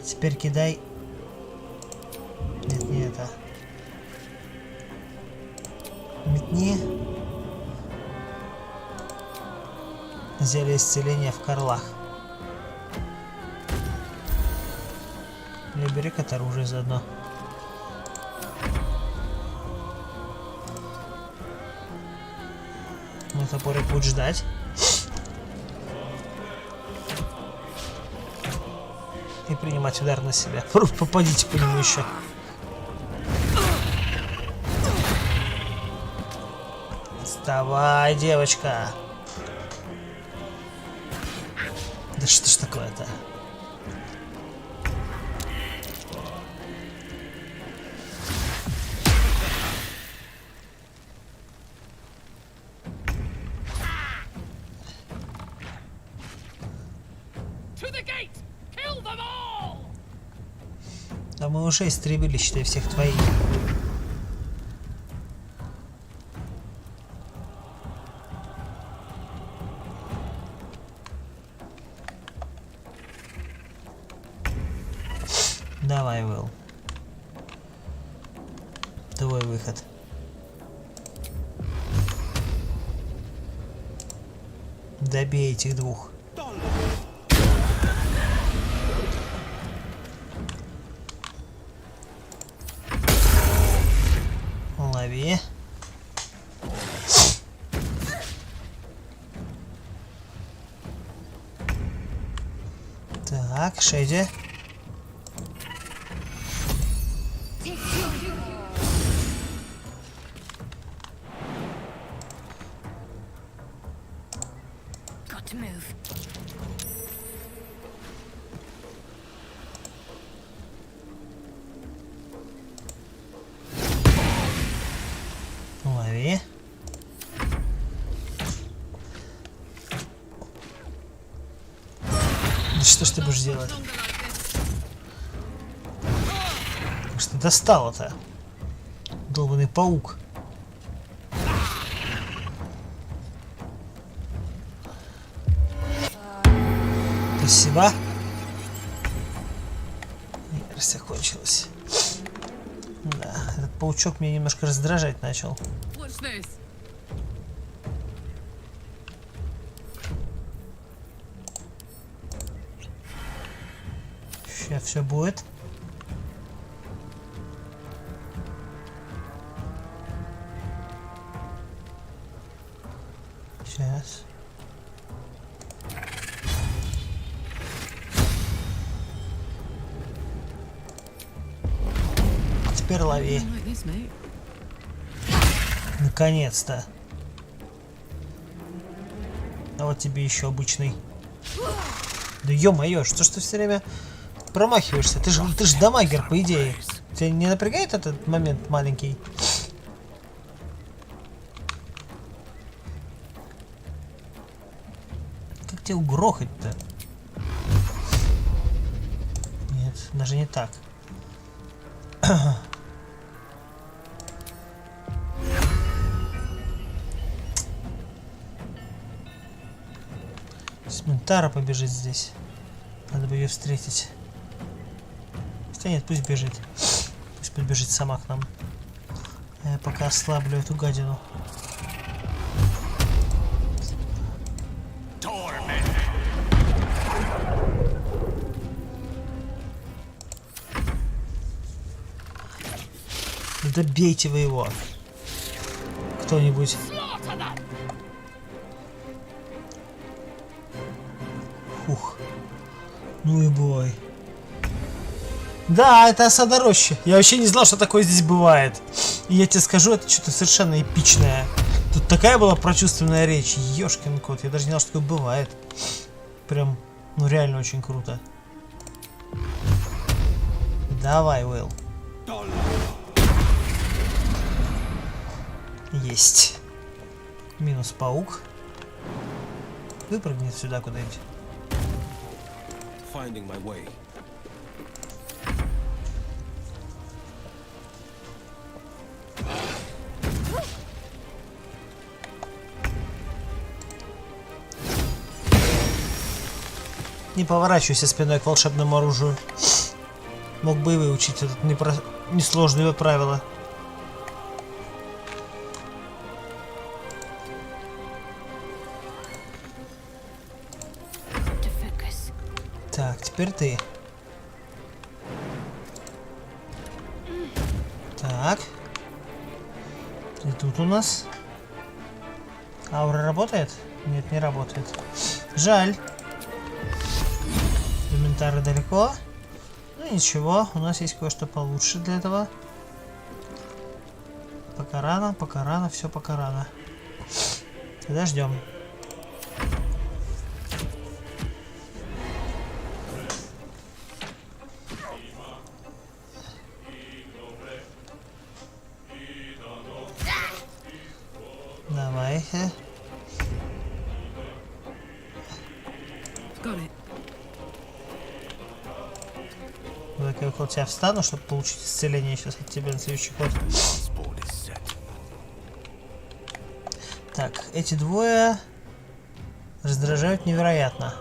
Теперь кидай. Нет, не это. Метни. Зелье исцеления в корлах. Или бери это оружие заодно. Мой топорик будет ждать. И принимать удар на себя. Попадите по нему еще. Вставай, девочка. Да что ж такое-то? Да мы уже истребили, считай, всех твоих. Давай, Уилл. Твой выход. Добей этих двух. Лови. Так, Шеди. Лови. Да что ж ты будешь делать? Что достало-то? Долбаный паук. Спасибо. Ярость окончилась. Да, этот паучок меня немножко раздражать начал. Сейчас все будет. Сейчас. Теперь лови. Наконец-то. А вот тебе еще обычный. Да ё-моё, что ж ты все время промахиваешься? Ты ж дамагер, по идее. Тебя не напрягает этот момент маленький? Как тебя угрохать-то? Нет, даже не так. Тара побежит здесь. Надо бы ее встретить. Хотя нет, пусть бежит. Пусть побежит сама к нам. А я пока ослаблю эту гадину. Да добейте вы его. Кто-нибудь. Ух. Ну и бой. Да, это осада Рощи. Я вообще не знал, что такое здесь бывает. И я тебе скажу, это что-то совершенно эпичное. Тут такая была прочувственная речь. Ёшкин кот, я даже не знал, что такое бывает. Прям, ну реально очень круто. Давай, Уилл. Есть. Минус паук. Выпрыгнет сюда куда-нибудь. Finding my way. Не поворачивайся спиной к волшебному оружию. Мог бы и выучить это несложное правило. Так, теперь ты. Так. И тут у нас... Аура работает? Нет, не работает. Жаль. Инвентарь далеко. Ну ничего, у нас есть кое-что получше для этого. Пока рано, все пока рано. Тогда ждем. Давай. Я около тебя встану, чтобы получить исцеление сейчас от тебя на следующий ход. Так, эти двое раздражают невероятно.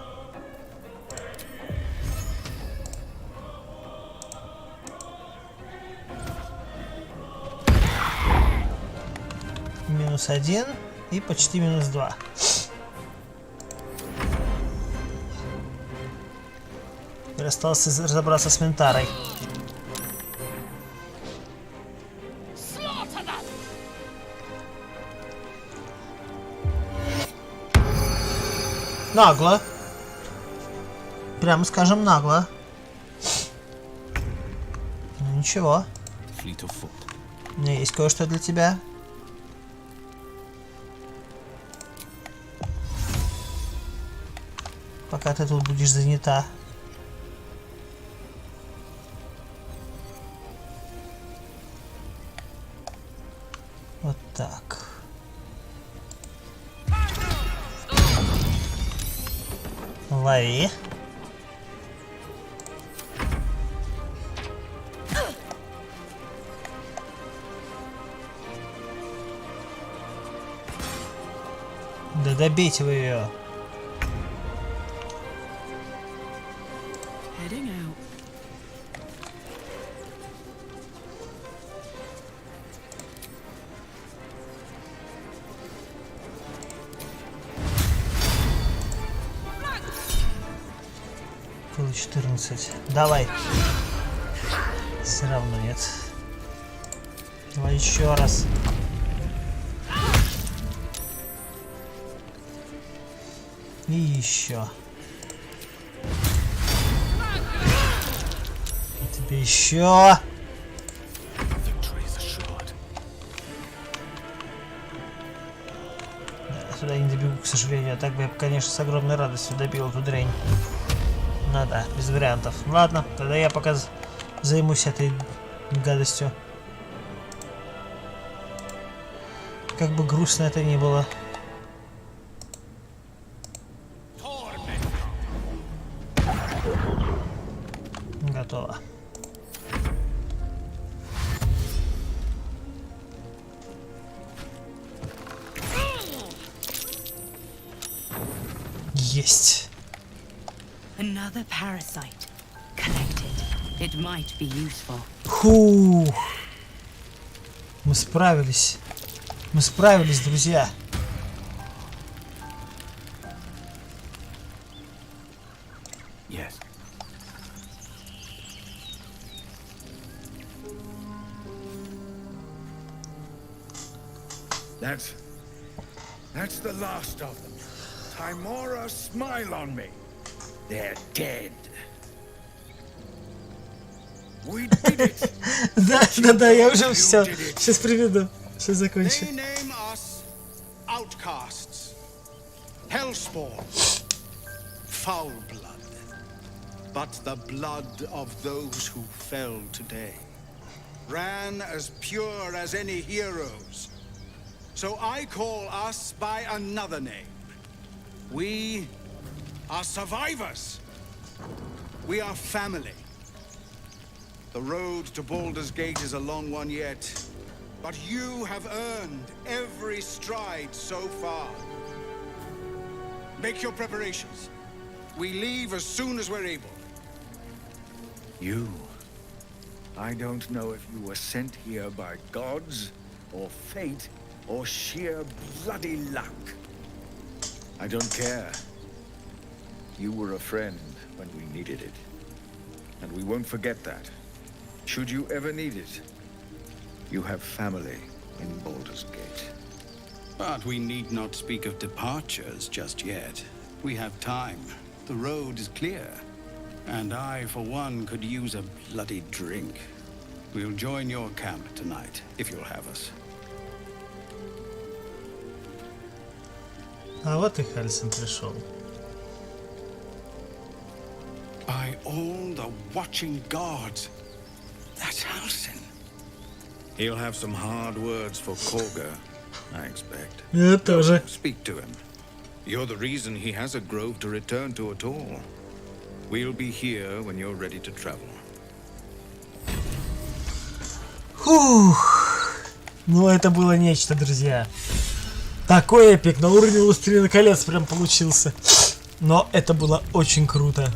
-1 и почти -2. Теперь осталось разобраться с Ментарой. Нагло. Прямо скажем, нагло. Ну, ничего. У меня есть кое-что для тебя. Пока ты тут будешь занята. Вот так. Лови. Да добейте вы ее. Было 14. Давай. Все равно нет. Давай еще раз. И еще. Тебе еще. Сюда не добегу, к сожалению. А так бы я, конечно, с огромной радостью добил эту дрянь. Ну да, без вариантов. Ладно, тогда я пока займусь этой гадостью. Как бы грустно это ни было. Готово. Есть. Another parasite collected. It might be useful. Фух. Мы справились. Мы справились, друзья. Yes. That's the last of them. Timora, smile on me. They're dead. We did it. Да, я уже все. Сейчас приведу. Сейчас закончу. They name us outcasts, hellspawn, foul blood, but the blood of those who fell today ran as pure as any heroes. So I call us by another name. We are survivors. We are family. The road to Baldur's Gate is a long one yet, but you have earned every stride so far. Make your preparations. we leave as soon as we're able. You. I don't know if you were sent here by gods, or fate, or sheer bloody luck. I don't care. You were a friend when we needed it. And we won't forget that. Should you ever need it, you have family in Baldur's Gate. But we need not speak of departures just yet. We have time. The road is clear. And I, for one, could use a bloody drink. We'll join your camp tonight, if you'll have us. А вот и Хальсон пришел. By all the watching gods, that's Halsin. He'll have some hard words for Korga, I expect. Я тоже. Speak to him. You're the reason he has a grove to return to at all. We'll be here when you're ready to travel. Фух. Ну это было нечто, друзья. Такой эпик на уровне «Властелина колец» прям получился. Но это было очень круто.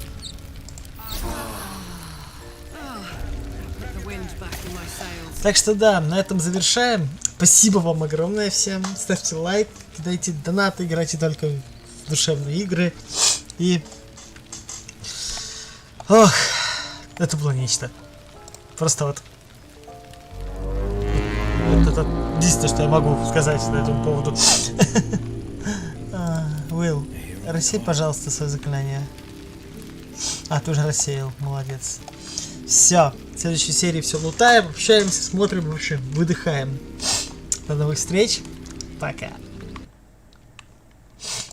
Так что да, на этом завершаем. Спасибо вам огромное всем. Ставьте лайк, кидайте донаты, играйте только в душевные игры. И... Ох, это было нечто. Просто вот... Это единственное, что я могу сказать по этому поводу. Уилл, рассей, пожалуйста, свое заклинание. А, ты уже рассеял, молодец. Все, в следующей серии все лутаем, общаемся, смотрим, вообще выдыхаем. До новых встреч, пока.